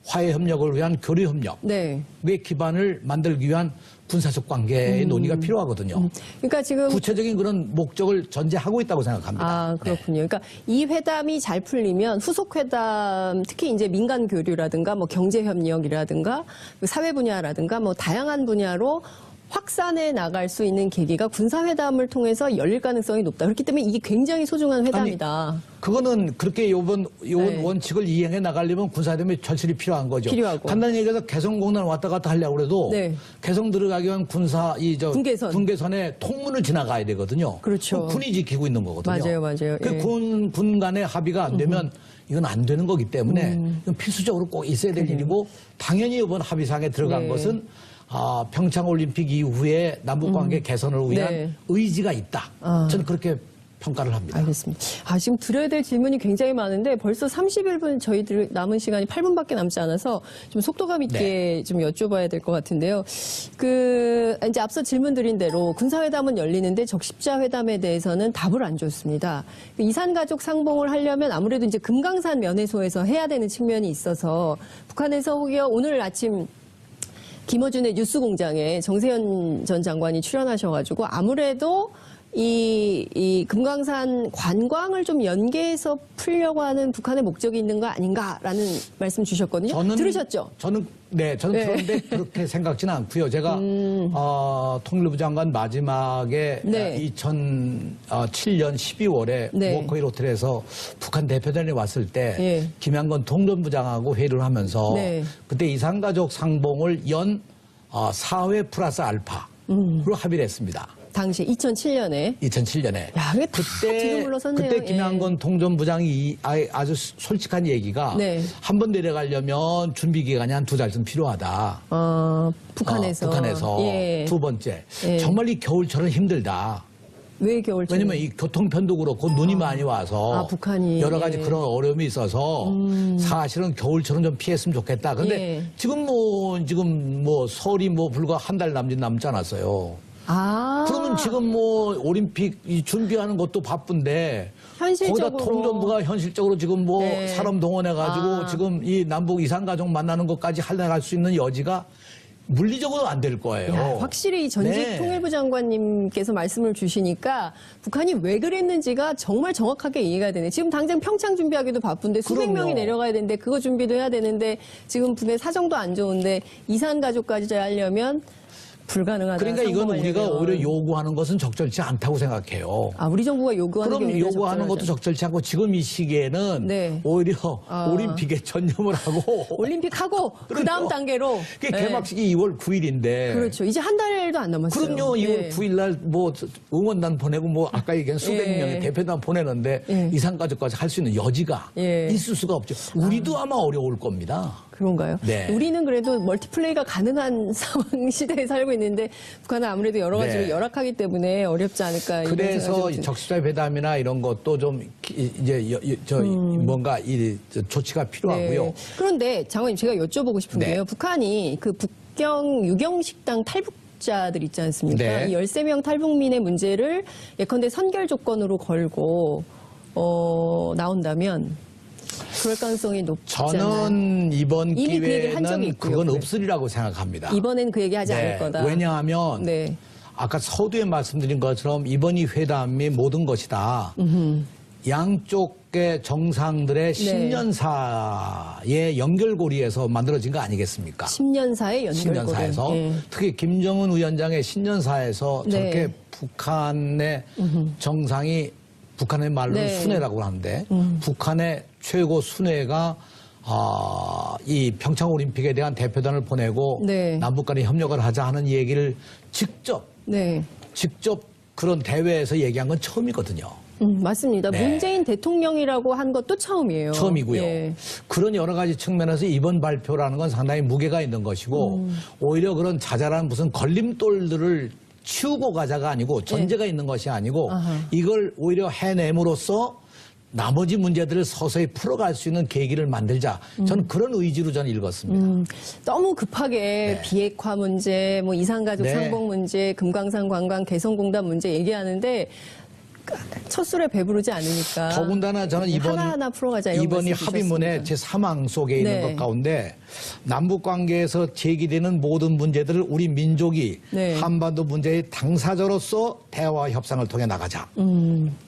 화해 협력을 위한 교류 협력의 네. 기반을 만들기 위한 군사적 관계의 논의가 필요하거든요. 그러니까 지금 구체적인 그런 목적을 전제하고 있다고 생각합니다. 아, 그렇군요. 그러니까 이 회담이 잘 풀리면 후속 회담, 특히 이제 민간 교류라든가 뭐 경제 협력이라든가 사회 분야라든가 뭐 다양한 분야로 확산해 나갈 수 있는 계기가 군사회담을 통해서 열릴 가능성이 높다. 그렇기 때문에 이게 굉장히 소중한 회담이다. 그거는 그렇게 요번 네. 원칙을 이행해 나가려면 군사회담이 절실히 필요한 거죠. 필요하고. 간단히 얘기해서 개성공단 왔다 갔다 하려고 해도 네. 개성 들어가기 위한 분계선. 의 통문을 지나가야 되거든요. 그렇죠. 그럼 군이 지키고 있는 거거든요. 맞아요. 그 예. 군 간의 합의가 안 되면 이건 안 되는 거기 때문에 이건 필수적으로 꼭 있어야 될 일이고 당연히 이번 합의상에 들어간 네. 것은 평창올림픽 이후에 남북관계 개선을 위한 네. 의지가 있다. 저는 그렇게 평가를 합니다. 알겠습니다. 지금 드려야 될 질문이 굉장히 많은데 벌써 31분 저희들 남은 시간이 8분밖에 남지 않아서 좀 속도감 있게 좀 여쭤봐야 될 것 같은데요. 이제 앞서 질문 드린 대로 군사회담은 열리는데 적십자 회담에 대해서는 답을 안 줬습니다. 이산가족 상봉을 하려면 아무래도 이제 금강산 면회소에서 해야 되는 측면이 있어서 북한에서 혹여 오늘 아침 김어준의 뉴스공장에 정세현 전 장관이 출연하셔가지고 아무래도 이 금강산 관광을 좀 연계해서 풀려고 하는 북한의 목적이 있는 거 아닌가라는 말씀 주셨거든요. 들으셨죠? 저는 들었는데 그렇게 생각지는 않고요. 제가 통일부 장관 마지막에 2007년 12월에 워커힐 호텔에서 북한 대표단이 왔을 때 김양건 통전부장하고 회의를 하면서 그때 이산가족 상봉을 연 4회 플러스 알파로 합의를 했습니다. 당시 2007년에. 야, 그때 김양건 통전부장이 아주 솔직한 얘기가 한 번 내려가려면 준비 기간이 한 2달쯤 필요하다. 북한에서. 두 번째, 정말 이 겨울철은 힘들다. 왜 겨울철? 왜냐면 이 교통편도 그렇고 눈이 많이 와서 북한이 여러 가지 그런 어려움이 있어서 사실은 겨울철은 좀 피했으면 좋겠다. 근데 지금 설이 불과 한 달 남지 않았어요. 그러면 지금 올림픽 준비하는 것도 바쁜데 현실적으로 거기다 통전부가 현실적으로 지금 사람 동원해가지고 지금 이 남북 이산가족 만나는 것까지 할 수 있는 여지가 물리적으로 안 될 거예요. 확실히 전직 통일부 장관님께서 말씀을 주시니까 북한이 왜 그랬는지가 정말 정확하게 이해가 되네. 지금 당장 평창 준비하기도 바쁜데 수백 명이 내려가야 되는데 그거 준비도 해야 되는데 지금 북의 사정도 안 좋은데 이산가족까지 하려면 불가능하다. 그러니까 이건 우리가 오히려 요구하는 것은 적절치 않다고 생각해요. 우리 정부가 요구하는 그럼 요구하는 것도 적절치 않고 지금 이 시기에는 오히려 올림픽에 전념을 하고 올림픽하고 그 다음 단계로 개막식이 2월 9일인데 그렇죠. 이제 한 달도 안 남았어요. 그럼요. 2월 9일 날 응원단 보내고 아까 얘기한 수백 명의 대표단 보내는데 이산가족까지 할 수 있는 여지가 있을 수가 없죠. 우리도 아마 어려울 겁니다. 그런가요? 우리는 그래도 멀티플레이가 가능한 상황 시대에 살고 있는데 북한은 아무래도 여러 가지로 열악하기 때문에 어렵지 않을까. 그래서 적십자 회담이나 이런 것도 좀 뭔가 조치가 필요하고요. 그런데 장관님 제가 여쭤보고 싶은 게요. 북한이 그 북경 유경식당 탈북자들 있지 않습니까? 이 13명 탈북민의 문제를 예컨대 선결 조건으로 걸고 나온다면 그럴 가능성이 높잖아요. 저는 이번 이미 그 얘기를 한 적이 기회는 있고요. 그건 없으리라고 생각합니다. 이번엔 그 얘기 하지 않을 거다. 왜냐하면 아까 서두에 말씀드린 것처럼 이번 이 회담이 모든 것이다. 양쪽의 정상들의 10년사의 연결고리에서 만들어진 거 아니겠습니까? 10년사의 연결고리. 10년사에서 특히 김정은 위원장의 10년사에서 저렇게 북한의 정상이 북한의 말로는 순회라고 하는데 북한의 최고 순회가 이 평창올림픽에 대한 대표단을 보내고 남북 간에 협력을 하자 하는 얘기를 직접 그런 대회에서 얘기한 건 처음이거든요. 맞습니다. 문재인 대통령이라고 한 것도 처음이에요. 처음이고요. 그런 여러 가지 측면에서 이번 발표라는 건 상당히 무게가 있는 것이고 오히려 그런 자잘한 무슨 걸림돌들을 치우고 가자가 아니고 전제가 있는 것이 아니고 이걸 오히려 해냄으로써 나머지 문제들을 서서히 풀어갈 수 있는 계기를 만들자. 저는 그런 의지로 저는 읽었습니다. 너무 급하게 비핵화 문제, 이산가족 상봉 문제, 금강산 관광 개성공단 문제 얘기하는데 첫 술에 배부르지 않으니까. 더군다나 저는 하나하나 풀어가자 이런 이번이 합의문의 제3항 속에 있는 것 가운데 남북 관계에서 제기되는 모든 문제들을 우리 민족이 한반도 문제의 당사자로서 대화와 협상을 통해 나가자.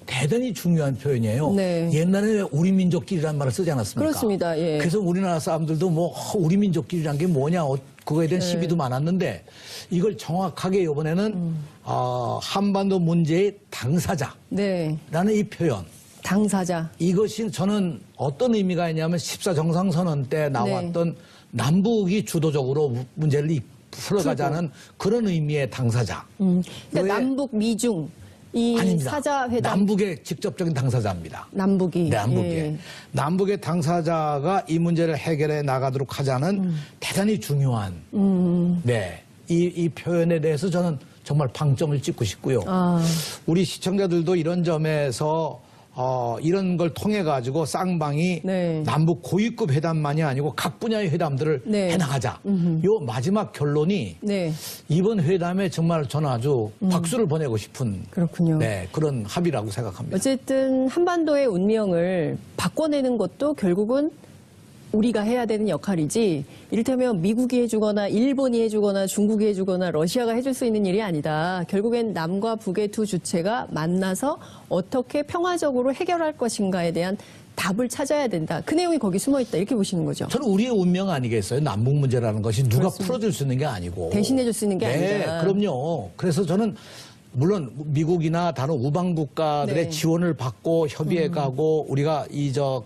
대단히 중요한 표현이에요. 옛날에 우리 민족끼리란 말을 쓰지 않았습니까? 그렇습니다. 그래서 우리나라 사람들도 우리 민족끼리란 게 뭐냐 그거에 대한 시비도 많았는데 이걸 정확하게 이번에는 한반도 문제의 당사자라는 이 표현. 당사자. 이것이 저는 어떤 의미가 있냐면 14정상선언 때 나왔던 남북이 주도적으로 문제를 풀어가자는 그런 의미의 당사자. 그러니까 남북 미중. 아닙니다. 사자회담. 남북의 직접적인 당사자입니다. 남북이. 남북의 당사자가 이 문제를 해결해 나가도록 하자는 대단히 중요한 이 표현에 대해서 저는 정말 방점을 찍고 싶고요. 우리 시청자들도 이런 점에서 이런 걸 통해 가지고 쌍방이 네. 남북 고위급 회담만이 아니고 각 분야의 회담들을 네. 해나가자. 요 마지막 결론이 네. 이번 회담에 정말 저는 아주 박수를 보내고 싶은 그렇군요. 네, 그런 합의라고 생각합니다. 어쨌든 한반도의 운명을 바꿔내는 것도 결국은 우리가 해야 되는 역할이지, 이를테면 미국이 해주거나 일본이 해주거나 중국이 해주거나 러시아가 해줄 수 있는 일이 아니다. 결국엔 남과 북의 두 주체가 만나서 어떻게 평화적으로 해결할 것인가에 대한 답을 찾아야 된다. 그 내용이 거기 숨어 있다. 이렇게 보시는 거죠. 저는 우리의 운명 아니겠어요? 남북 문제라는 것이 누가 그렇습니다. 풀어줄 수 있는 게 아니고. 대신해줄 수 있는 게 네, 아니다. 그럼요. 그래서 저는 물론 미국이나 다른 우방 국가들의 네. 지원을 받고 협의해 가고 우리가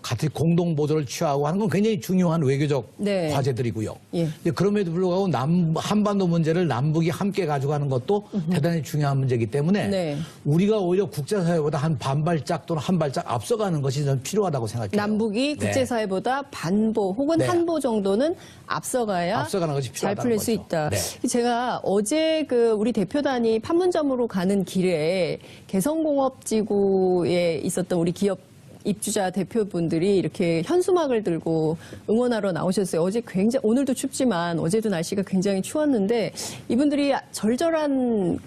같이 공동 보조를 취하고 하는 건 굉장히 중요한 외교적 네. 과제들이고요. 예. 근데 그럼에도 불구하고 한반도 문제를 남북이 함께 가져가는 것도 대단히 중요한 문제이기 때문에 네. 우리가 오히려 국제사회보다 한 반발짝 또는 한 발짝 앞서가는 것이 저는 필요하다고 생각해요. 남북이 네. 국제사회보다 반보 혹은 네. 한보 정도는 앞서가야 앞서가는 것이 잘 필요하다는 풀릴 수 거죠. 있다. 네. 제가 어제 우리 대표단이 판문점으로 가는 길에 개성공업지구에 있었던 우리 기업 입주자 대표분들이 이렇게 현수막을 들고 응원하러 나오셨어요. 어제 오늘도 춥지만 어제도 날씨가 굉장히 추웠는데 이분들이 절절한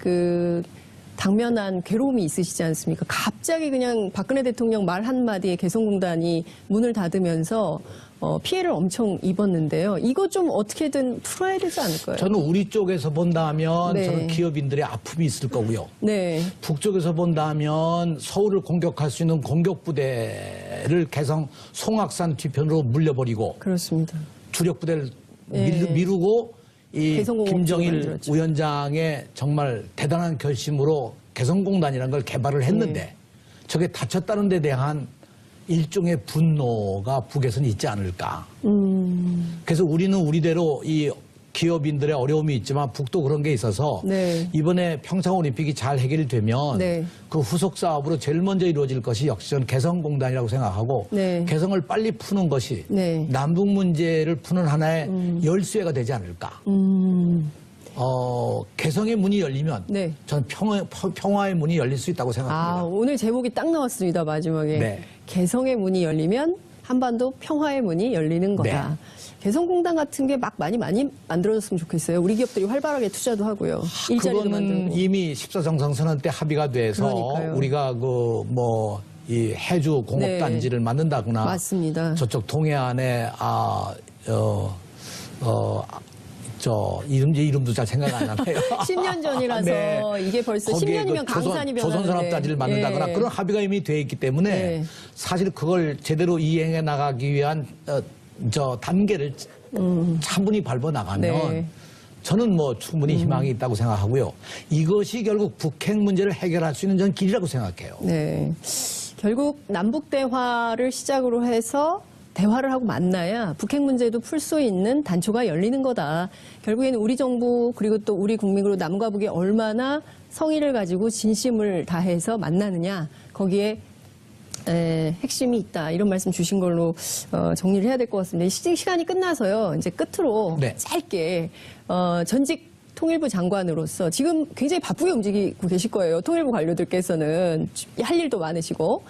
당면한 괴로움이 있으시지 않습니까? 갑자기 그냥 박근혜 대통령 말 한마디에 개성공단이 문을 닫으면서 피해를 엄청 입었는데요. 이거 좀 어떻게든 풀어야 되지 않을까요? 저는 우리 쪽에서 본다면 네. 저는 기업인들의 아픔이 있을 거고요. 네. 북쪽에서 본다면 서울을 공격할 수 있는 공격부대를 개성 송악산 뒤편으로 물려버리고 그렇습니다. 주력부대를 네. 미루고 이 개성공업지구 김정일 만들었죠. 위원장의 정말 대단한 결심으로 개성공단이라는 걸 개발을 했는데 네. 저게 다쳤다는 데 대한 일종의 분노가 북에서는 있지 않을까. 그래서 우리는 우리대로 이 기업인들의 어려움이 있지만 북도 그런 게 있어서 네. 이번에 평창올림픽이 잘 해결되면 네. 그 후속 사업으로 제일 먼저 이루어질 것이 역시 저는 개성공단이라고 생각하고 네. 개성을 빨리 푸는 것이 네. 남북 문제를 푸는 하나의 열쇠가 되지 않을까. 개성의 문이 열리면 네. 저는 평화의 문이 열릴 수 있다고 생각합니다. 오늘 제목이 딱 나왔습니다. 마지막에. 네. 개성의 문이 열리면 한반도 평화의 문이 열리는 거다. 네. 개성공단 같은 게 많이 만들어졌으면 좋겠어요. 우리 기업들이 활발하게 투자도 하고요. 일자리도 그거는 만들고. 이미 14정상 선언 때 합의가 돼서 그러니까요. 우리가 이 해주 공업단지를 만든다거나 맞습니다. 저쪽 동해안에 이름도 잘 생각 안 나네요. 10년 전이라서 네. 이게 벌써 거기에 10년이면 강산이 변하는데. 조선산업단지를 만든다거나 예. 그런 합의가 이미 돼 있기 때문에 네. 사실 그걸 제대로 이행해 나가기 위한 단계를 차분히 밟아 나가면 네. 저는 충분히 희망이 있다고 생각하고요. 이것이 결국 북핵 문제를 해결할 수 있는 전 길이라고 생각해요. 네. 결국 남북 대화를 시작으로 해서 대화를 하고 만나야 북핵 문제도 풀 수 있는 단초가 열리는 거다. 결국에는 우리 정부 그리고 또 우리 국민 그리고 남과 북이 얼마나 성의를 가지고 진심을 다해서 만나느냐. 거기에 핵심이 있다. 이런 말씀 주신 걸로 정리를 해야 될 것 같습니다. 시간이 끝나서요. 이제 끝으로 네. 짧게 전직 통일부 장관으로서 지금 굉장히 바쁘게 움직이고 계실 거예요. 통일부 관료들께서는 할 일도 많으시고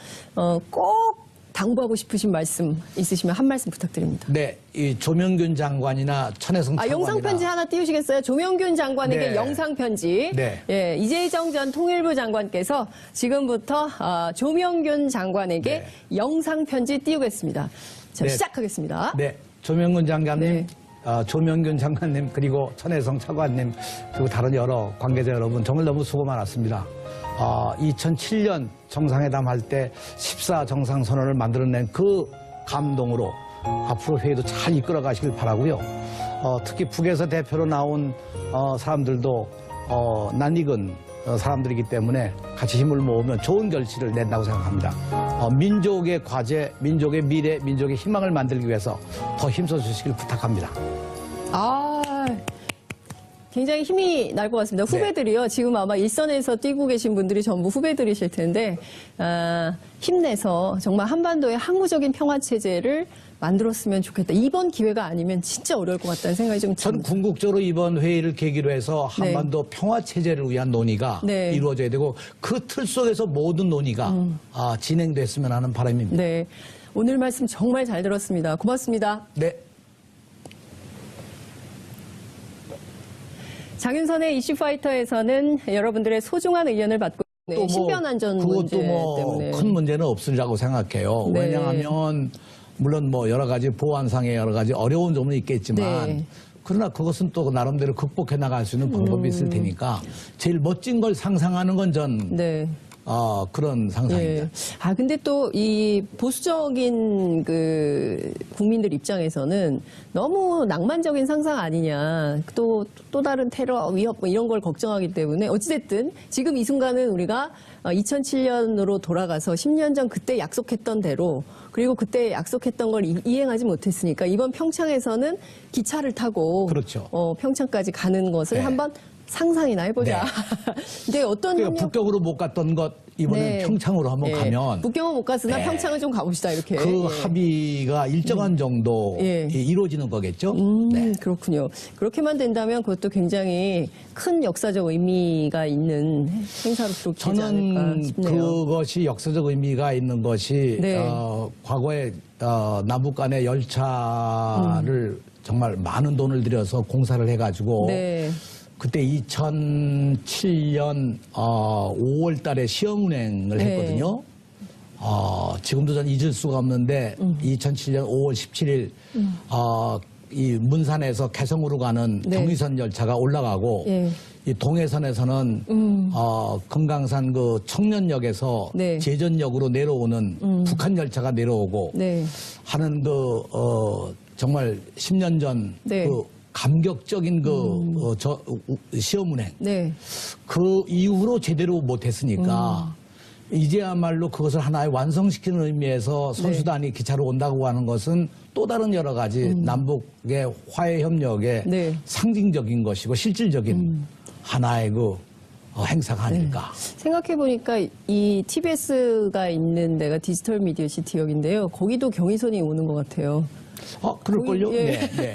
꼭 당부하고 싶으신 말씀 있으시면 한 말씀 부탁드립니다. 네, 이 조명균 장관이나 천혜성 차관이나 영상 편지 하나 띄우시겠어요? 조명균 장관에게 네. 영상 편지. 네. 예, 이재정 전 통일부 장관께서 지금부터 조명균 장관에게 영상 편지 띄우겠습니다. 자, 네. 시작하겠습니다. 네, 조명균 장관님, 네. 조명균 장관님 그리고 천혜성 차관님 그리고 다른 여러 관계자 여러분 정말 너무 수고 많았습니다. 2007년 정상회담 할 때 14정상선언을 만들어낸 그 감동으로 앞으로 회의도 잘 이끌어 가시길 바라고요. 특히 북에서 대표로 나온 사람들도 낯익은 사람들이기 때문에 같이 힘을 모으면 좋은 결실을 낸다고 생각합니다. 민족의 과제, 민족의 미래, 민족의 희망을 만들기 위해서 더 힘써 주시길 부탁합니다. 굉장히 힘이 날 것 같습니다. 후배들이요. 지금 아마 일선에서 뛰고 계신 분들이 전부 후배들이실 텐데 힘내서 정말 한반도의 항구적인 평화 체제를 만들었으면 좋겠다. 이번 기회가 아니면 진짜 어려울 것 같다는 생각이 좀 전 듭니다. 궁극적으로 이번 회의를 계기로 해서 한반도 평화 체제를 위한 논의가 네. 이루어져야 되고 그 틀 속에서 모든 논의가 진행됐으면 하는 바람입니다. 네, 오늘 말씀 정말 잘 들었습니다. 고맙습니다. 네. 장윤선의 이슈파이터에서는 여러분들의 소중한 의견을 받고 있는 신변안전 문제 그것도 뭐 때문에 큰 문제는 없으리라고 생각해요. 네. 왜냐하면 물론 뭐 여러 가지 보안상의 여러 가지 어려운 점은 있겠지만 네. 그러나 그것은 또 나름대로 극복해 나갈 수 있는 방법이 있을 테니까 제일 멋진 걸 상상하는 건 전 네. 그런 상상입니다. 예. 근데 또 이 보수적인 그 국민들 입장에서는 너무 낭만적인 상상 아니냐. 또 다른 테러 위협 뭐 이런 걸 걱정하기 때문에 어찌됐든 지금 이 순간은 우리가 2007년으로 돌아가서 10년 전 그때 약속했던 대로 그리고 그때 약속했던 걸 이행하지 못했으니까 이번 평창에서는 기차를 타고 그렇죠. 평창까지 가는 것을 네. 한번 상상이나 해보자. 근데 어떤 그러니까 북경으로 못 갔던 것 이번에 네. 평창으로 한번 예. 가면 북경은 못 갔으나 네. 평창은 좀 가봅시다 이렇게. 그 예. 합의가 일정한 정도 예. 이루어지는 거겠죠. 네. 그렇군요. 그렇게만 된다면 그것도 굉장히 큰 역사적 의미가 있는 행사로 기록되지 않을까 저는 싶네요. 그것이 역사적 의미가 있는 것이 네. 과거에 남북 간의 열차를 정말 많은 돈을 들여서 공사를 해가지고 네. 그때 2007년 5월 달에 시험 운행을 네. 했거든요. 지금도 전 잊을 수가 없는데 2007년 5월 17일 이 문산에서 개성으로 가는 네. 경의선 열차가 올라가고 예. 이 동해선에서는 금강산 그 청년역에서 네. 제전역으로 내려오는 북한 열차가 내려오고 네. 하는 그 정말 10년 전 네. 그 감격적인 그 시험 운행 네. 그 이후로 제대로 못했으니까 이제야말로 그것을 하나의 완성시키는 의미에서 선수단이 기차로 온다고 하는 것은 또 다른 여러 가지 남북의 화해 협력의 네. 상징적인 것이고 실질적인 하나의 그 행사가 아닐까. 생각해보니까 이 TBS가 있는 데가 디지털 미디어 시티역인데요. 거기도 경의선이 오는 것 같아요. 그럴걸요? 예. 네, 네.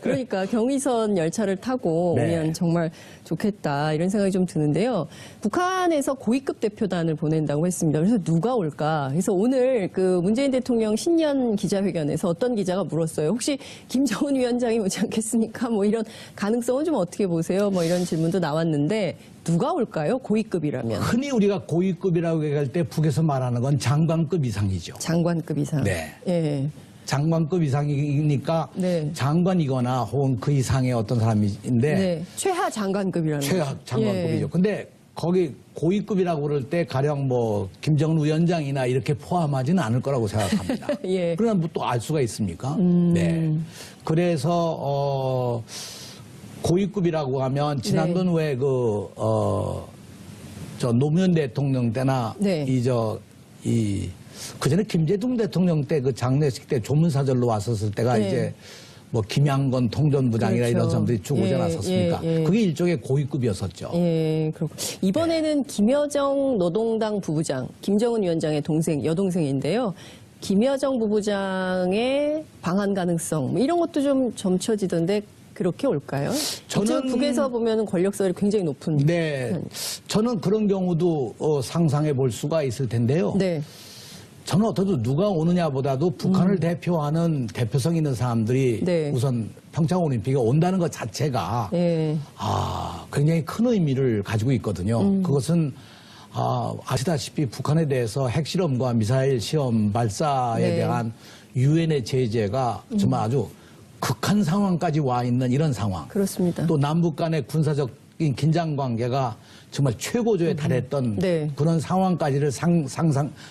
그러니까 경의선 열차를 타고 네. 오면 정말 좋겠다 이런 생각이 좀 드는데요. 북한에서 고위급 대표단을 보낸다고 했습니다. 그래서 누가 올까? 그래서 오늘 그 문재인 대통령 신년 기자회견에서 어떤 기자가 물었어요. 혹시 김정은 위원장이 오지 않겠습니까? 뭐 이런 가능성은 좀 어떻게 보세요? 뭐 이런 질문도 나왔는데 누가 올까요? 고위급이라면. 흔히 우리가 고위급이라고 얘기할 때 북에서 말하는 건 장관급 이상이죠. 장관급 이상. 네. 예. 장관급 이상이니까 네. 장관이거나 혹은 그 이상의 어떤 사람인데 네. 최하 장관급이라는 최하 거죠. 장관급이죠. 예. 근데 거기 고위급이라고 그럴 때 가령 뭐 김정은 위원장이나 이렇게 포함하지는 않을 거라고 생각합니다. 예. 그러나 뭐 또 알 수가 있습니까? 네. 그래서 고위급이라고 하면 지난번 네. 왜 저 노무현 대통령 때나 네. 그전에 김대중 대통령 때 그 장례식 때 조문사절로 왔었을 때가 네. 이제 뭐 김양건 통전부장이나 그렇죠. 이런 사람들이 쭉 오지 예, 않았었습니까? 예, 예. 그게 일종의 고위급이었었죠. 예, 그렇고 이번에는 김여정 노동당 부부장, 김정은 위원장의 동생, 여동생인데요. 김여정 부부장의 방한 가능성 뭐 이런 것도 좀 점쳐지던데 그렇게 올까요? 저는 북에서 보면 권력성이 굉장히 높은. 네, 저는 그런 경우도 상상해 볼 수가 있을 텐데요. 네. 저는 어떠도 누가 오느냐보다도 북한을 대표하는 대표성 있는 사람들이 네. 우선 평창올림픽에 온다는 것 자체가 예. 굉장히 큰 의미를 가지고 있거든요. 그것은 아시다시피 북한에 대해서 핵실험과 미사일 시험 발사에 네. 대한 유엔의 제재가 정말 아주 극한 상황까지 와 있는 이런 상황. 그렇습니다. 또 남북 간의 군사적인 긴장 관계가 정말 최고조에 달했던 네. 그런 상황까지를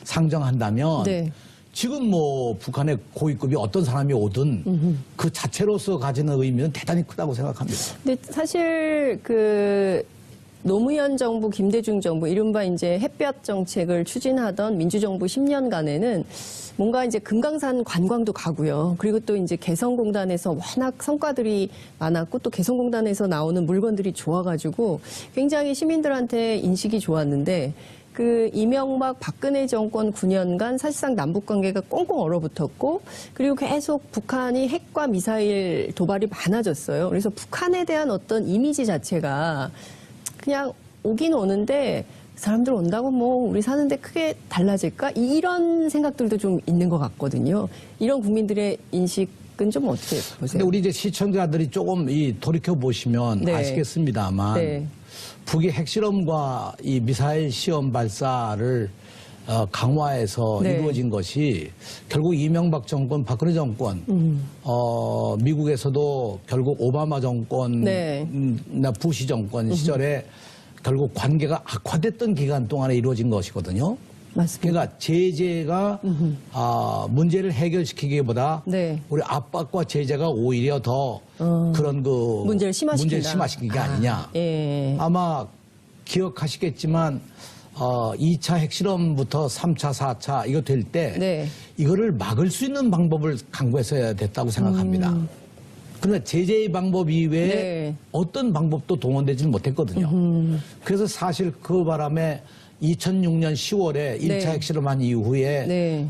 상정한다면 네. 지금 뭐 북한의 고위급이 어떤 사람이 오든 그 자체로서 가지는 의미는 대단히 크다고 생각합니다. 근데 사실 그 노무현 정부, 김대중 정부, 이른바 이제 햇볕 정책을 추진하던 민주정부 10년간에는 뭔가 이제 금강산 관광도 가고요. 그리고 또 이제 개성공단에서 워낙 성과들이 많았고 또 개성공단에서 나오는 물건들이 좋아가지고 굉장히 시민들한테 인식이 좋았는데 그 이명박 박근혜 정권 9년간 사실상 남북 관계가 꽁꽁 얼어붙었고 그리고 계속 북한이 핵과 미사일 도발이 많아졌어요. 그래서 북한에 대한 어떤 이미지 자체가 그냥 오긴 오는데 사람들 온다고 뭐 우리 사는데 크게 달라질까? 이런 생각들도 좀 있는 것 같거든요. 이런 국민들의 인식은 좀 어떻게 보세요? 근데 우리 이제 시청자들이 조금 돌이켜 보시면 네. 아시겠습니다만 네. 북이 핵실험과 이 미사일 시험 발사를 강화해서 네. 이루어진 것이 결국 이명박 정권, 박근혜 정권, 미국에서도 결국 오바마 정권, 네. 부시 정권 시절에 결국 관계가 악화됐던 기간 동안에 이루어진 것이거든요. 맞습니다. 그러니까 제재가 문제를 해결시키기보다 네. 우리 압박과 제재가 오히려 더 그런 문제를 심화시킨다. 심화시킨 게 아니냐. 예. 아마 기억하시겠지만 2차 핵실험부터 3차, 4차 이거 될 때 네. 이거를 막을 수 있는 방법을 강구했어야 됐다고 생각합니다. 그러나 제재의 방법 이외에 네. 어떤 방법도 동원되지 못했거든요. 그래서 사실 그 바람에 2006년 10월에 1차 네. 핵실험한 이후에 네.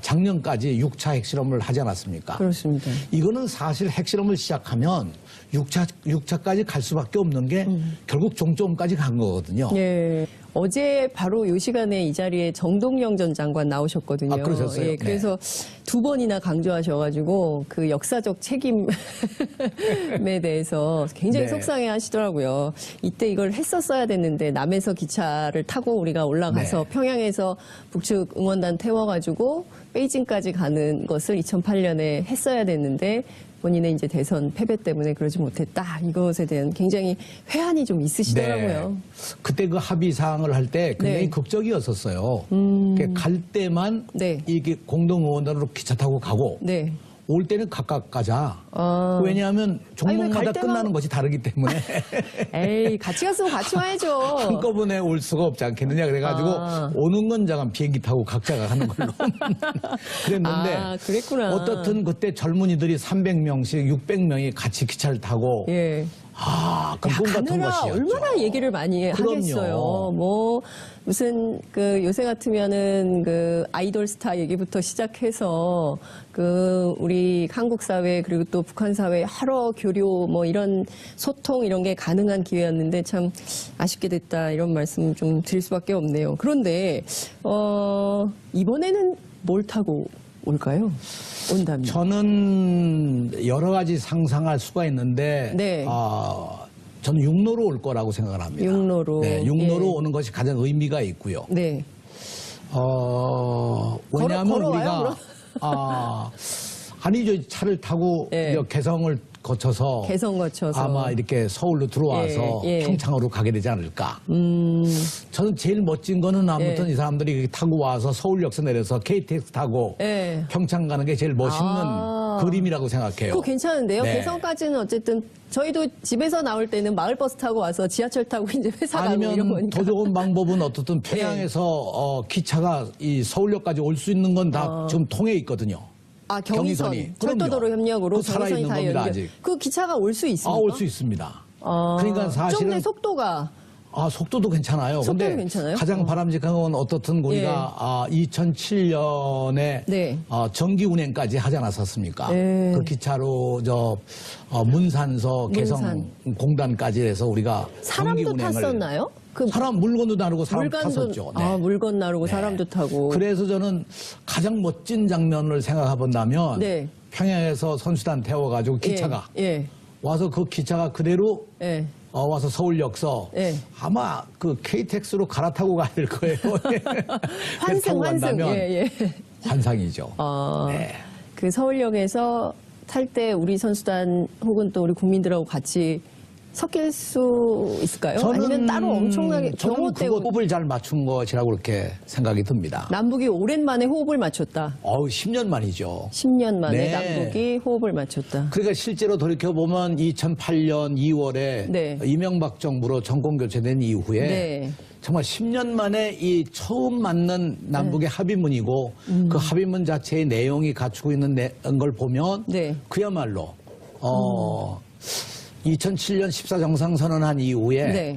작년까지 6차 핵실험을 하지 않았습니까? 그렇습니다. 이거는 사실 핵실험을 시작하면 6차까지 갈 수밖에 없는 게 결국 종점까지 간 거거든요. 예. 어제 바로 이 시간에 이 자리에 정동영 전 장관 나오셨거든요. 아, 그러셨어요? 예, 그래서 두 번이나 강조하셔가지고 그 역사적 책임에 대해서 굉장히 네. 속상해 하시더라고요. 이때 이걸 했었어야 됐는데 남에서 기차를 타고 우리가 올라가서 네. 평양에서 북측 응원단 태워가지고 베이징까지 가는 것을 2008년에 했어야 됐는데 본인의 이제 대선 패배 때문에 그러지 못했다. 이것에 대한 굉장히 회한이 좀 있으시더라고요. 네. 그때 그 합의 사항을 할 때 굉장히 네. 극적이었었어요. 갈 때만 네. 이게 공동응원단으로 기차 타고 가고 네. 올 때는 각각 가자. 아. 왜냐하면 종목마다 갈 때만- 끝나는 것이 다르기 때문에 에이, 같이 갔으면 같이 와야죠. 한꺼번에 올 수가 없지 않겠느냐 그래가지고 아. 오는 건 잠깐 비행기 타고 각자가 가는 걸로 그랬는데 아, 그랬구나. 어떻든 그때 젊은이들이 300명씩 600명이 같이 기차를 타고 예. 금품 같은 가느라 것이었죠. 얼마나 얘기를 많이 그럼요. 하겠어요. 뭐 무슨 그 요새 같으면은 그 아이돌 스타 얘기부터 시작해서 그 우리 한국 사회 그리고 또 북한 사회 여러 교류 뭐 이런 소통 이런 게 가능한 기회였는데 참 아쉽게 됐다 이런 말씀 좀 드릴 수밖에 없네요. 그런데 이번에는 뭘 타고 올까요? 온다면. 저는 여러 가지 상상할 수가 있는데 네. 저는 육로로 올 거라고 생각을 합니다. 육로로. 네, 육로로 예. 오는 것이 가장 의미가 있고요. 네. 왜냐하면 걸어와요, 우리가 아니죠 차를 타고 예. 개성을 거쳐서 개성 거쳐서. 아마 이렇게 서울로 들어와서 예, 예. 평창으로 가게 되지 않을까. 저는 제일 멋진 거는 아무튼 예. 이 사람들이 이렇게 타고 와서 서울역에서 내려서 KTX 타고 예. 평창 가는 게 제일 멋있는 그림이라고 생각해요. 그거 괜찮은데요. 네. 개성까지는 어쨌든 저희도 집에서 나올 때는 마을버스 타고 와서 지하철 타고 이제 회사 가고 이런 아니면 거니까. 더 좋은 방법은 어떻든 평양에서 기차가 이 서울역까지 올 수 있는 건 다 지금 통해 있거든요. 아, 경의선. 경의선이. 철도도로 그럼요. 협력으로 그거 살아있는 경의선이 다 겁니다, 연결. 아직. 그 기차가 올 수 있습니까? 올 수 있습니다. 아, 그러니까 사실은 좀 내 속도가 속도도 괜찮아요. 속도는 근데 괜찮아요? 가장 바람직한 건 어떻든 우리가 2007년에 네. 정기 운행까지 하지 않았었습니까? 네. 그 기차로 문산서 개성 공단까지 해서 우리가 정기 사람도 운행을 탔었나요? 그 사람 물건도 나르고 사람 탔었죠. 네. 아, 물건 나르고 사람도 타고. 그래서 저는 가장 멋진 장면을 생각해 본다면 네. 평양에서 선수단 태워가지고 기차가 예. 와서 그 기차가 그대로 예. 와서 서울역서 네. 아마 그 KTX로 갈아타고 가야 될 거예요. 환승. 예. 환상이죠. 네. 그 서울역에서 탈 때 우리 선수단 혹은 또 우리 국민들하고 같이 섞일 수 있을까요? 아니면 따로 엄청나게 저는 경호되고 그거 호흡을 잘 맞춘 것이라고 그렇게 생각이 듭니다. 남북이 오랜만에 호흡을 맞췄다. 10년 만이죠. 10년 만에 네. 남북이 호흡을 맞췄다. 그러니까 실제로 돌이켜보면 2008년 2월에 네. 이명박 정부로 정권 교체된 이후에 네. 정말 10년 만에 이 처음 맞는 남북의 합의문이고 그 합의문 자체의 내용이 갖추고 있는 걸 보면 네. 그야말로 2007년 14정상선언한 이후에 네.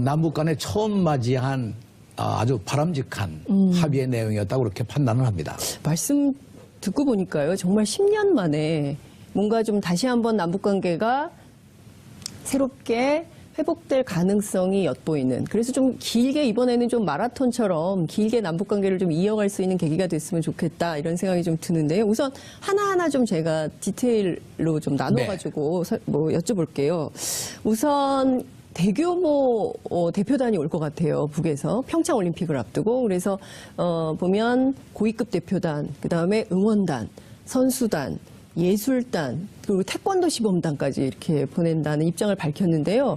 남북 간에 처음 맞이한 아주 바람직한 합의의 내용이었다고 그렇게 판단을 합니다. 말씀 듣고 보니까요. 정말 10년 만에 뭔가 좀 다시 한번 남북관계가 새롭게 회복될 가능성이 엿보이는, 그래서 좀 길게 이번에는 좀 마라톤처럼 길게 남북관계를 좀 이어갈 수 있는 계기가 됐으면 좋겠다 이런 생각이 좀 드는데요. 우선 하나하나 좀 제가 디테일로 좀 나눠가지고 뭐 여쭤볼게요. 우선 대규모 대표단이 올 것 같아요. 북에서 평창 올림픽을 앞두고. 그래서 보면 고위급 대표단, 그다음에 응원단, 선수단, 예술단, 그리고 태권도 시범단까지 이렇게 보낸다는 입장을 밝혔는데요.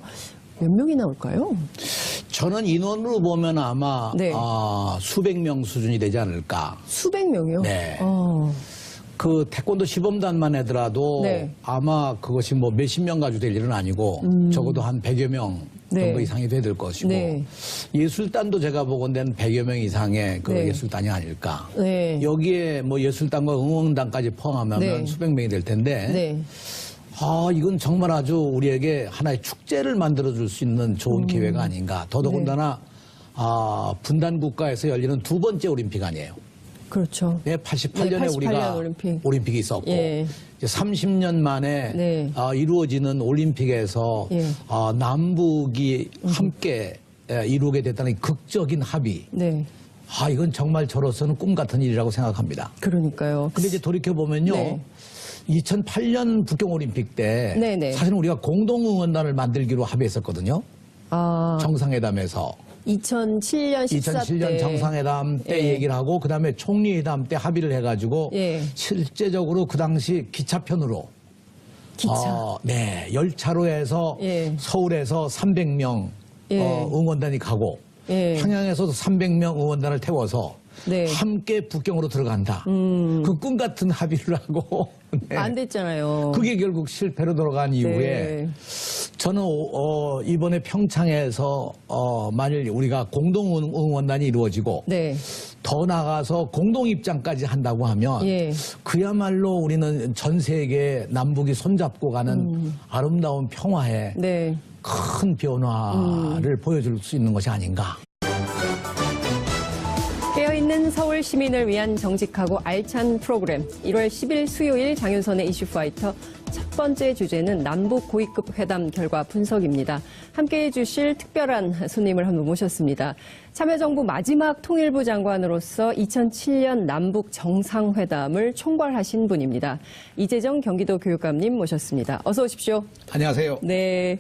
몇 명이 나올까요? 저는 인원으로 보면 아마 네. 수백 명 수준이 되지 않을까. 수백 명이요? 네. 그 태권도 시범단만 하더라도 네. 아마 그것이 뭐 몇십 명 가지고 될 일은 아니고 적어도 한 100여 명 정도 네. 이상이 돼야 될 것이고 네. 예술단도 제가 보건대는 100여 명 이상의 그 네. 예술단이 아닐까. 네. 여기에 뭐 예술단과 응원단까지 포함하면 네. 수백 명이 될 텐데 네. 이건 정말 아주 우리에게 하나의 축제를 만들어줄 수 있는 좋은 기회가 아닌가. 더더군다나 분단 국가에서 열리는 두 번째 올림픽 아니에요. 그렇죠. 네, 88년에 88년 우리가 올림픽이 있었고 예. 이제 30년 만에 네. 이루어지는 올림픽에서 예. 남북이 함께 이루게 됐다는 극적인 합의. 네. 이건 정말 저로서는 꿈 같은 일이라고 생각합니다. 그러니까요. 근데 이제 돌이켜보면요. 네. 2008년 북경올림픽 때 네네. 사실은 우리가 공동응원단을 만들기로 합의했었거든요. 정상회담에서. 2007년 2007년 정상회담 때 예. 얘기를 하고 그다음에 총리회담 때 합의를 해가지고 예. 실제적으로 그 당시 기차편으로 기차. 네, 열차로 해서 예. 서울에서 300명 예. 응원단이 가고 예. 평양에서도 300명 응원단을 태워서 네. 함께 북경으로 들어간다. 그 꿈 같은 합의를 하고 네. 안 됐잖아요. 그게 결국 실패로 돌아간 이후에 네. 저는 이번에 평창에서 만일 우리가 공동 응원단이 이루어지고 네. 더 나아가서 공동 입장까지 한다고 하면 예. 그야말로 우리는 전 세계 남북이 손잡고 가는 아름다운 평화의 네. 큰 변화를 보여줄 수 있는 것이 아닌가. 깨어있는 서울 시민을 위한 정직하고 알찬 프로그램 1월 10일 수요일 장윤선의 이슈파이터 첫 번째 주제는 남북 고위급 회담 결과 분석입니다. 함께해 주실 특별한 손님을 한 분 모셨습니다. 참여정부 마지막 통일부 장관으로서 2007년 남북 정상회담을 총괄하신 분입니다. 이재정 경기도 교육감님 모셨습니다. 어서 오십시오. 안녕하세요. 네.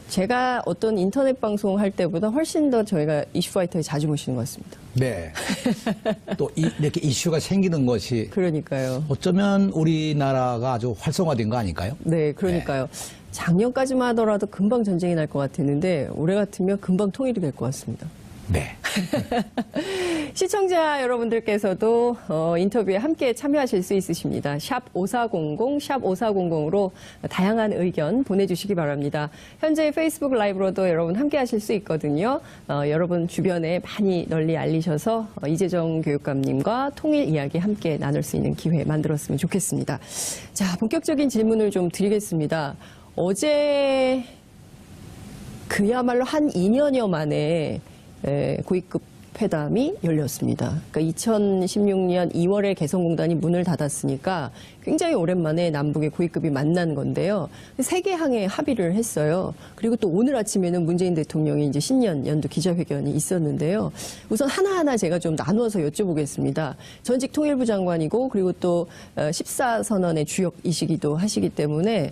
제가 어떤 인터넷 방송 할 때보다 훨씬 더 저희가 이슈파이터에 자주 모시는 것 같습니다. 네. 또 이렇게 이슈가 생기는 것이 그러니까요. 어쩌면 우리나라가 아주 활성화된 거 아닐까요? 네, 그러니까요. 작년까지만 하더라도 금방 전쟁이 날 것 같았는데 올해 같으면 금방 통일이 될 것 같습니다. 네. 시청자 여러분들께서도 인터뷰에 함께 참여하실 수 있으십니다. 샵 5400, 샵 5400으로 다양한 의견 보내주시기 바랍니다. 현재 페이스북 라이브로도 여러분 함께 하실 수 있거든요. 여러분 주변에 많이 널리 알리셔서 이재정 교육감님과 통일 이야기 함께 나눌 수 있는 기회 만들었으면 좋겠습니다. 자, 본격적인 질문을 좀 드리겠습니다. 어제 그야말로 한 2년여 만에 고위급 회담이 열렸습니다. 그러니까 2016년 2월에 개성공단이 문을 닫았으니까 굉장히 오랜만에 남북의 고위급이 만난 건데요. 세 개 항에 합의를 했어요. 그리고 또 오늘 아침에는 문재인 대통령이 이제 신년 연도 기자회견이 있었는데요. 우선 하나하나 제가 좀 나누어서 여쭤보겠습니다. 전직 통일부 장관이고 그리고 또 14선언의 주역이시기도 하시기 때문에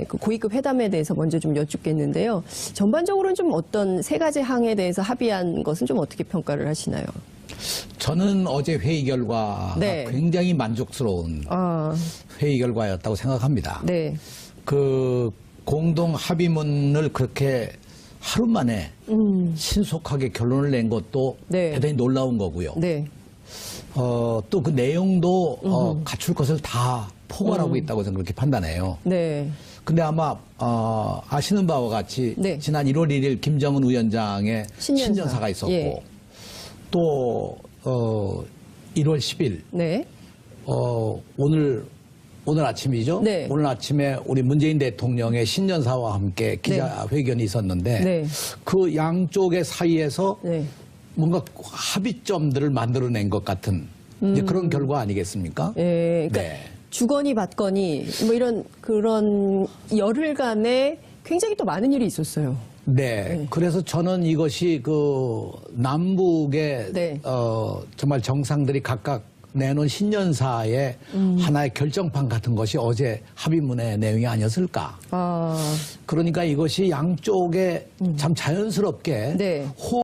그 고위급 회담에 대해서 먼저 좀 여쭙겠는데요. 전반적으로는 좀 어떤 세 가지 항에 대해서 합의한 것은 좀 어떻게 평가를 하시나요? 저는 어제 회의 결과가 네. 굉장히 만족스러운 회의 결과였다고 생각합니다. 네. 그 공동 합의문을 그렇게 하루 만에 신속하게 결론을 낸 것도 네. 대단히 놀라운 거고요. 네. 또 그 내용도 갖출 것을 다 포괄하고 있다고 저는 그렇게 판단해요. 네. 근데 아마 아시는 바와 같이 네. 지난 1월 1일 김정은 위원장의 신년사. 신년사가 있었고 예. 또 1월 10일 네. 오늘 아침이죠. 네. 오늘 아침에 우리 문재인 대통령의 신년사와 함께 기자회견이 있었는데 네. 그 양쪽의 사이에서 네. 뭔가 합의점들을 만들어낸 것 같은 이제 그런 결과 아니겠습니까? 예. 그러니까 네. 주거니 받거니 뭐 이런 그런 열흘간에 굉장히 또 많은 일이 있었어요. 네. 그래서 저는 이것이 그 남북의 네. 정말 정상들이 각각 내놓은 신년사의 하나의 결정판 같은 것이 어제 합의문의 내용이 아니었을까. 아. 그러니까 이것이 양쪽에 참 자연스럽게 네.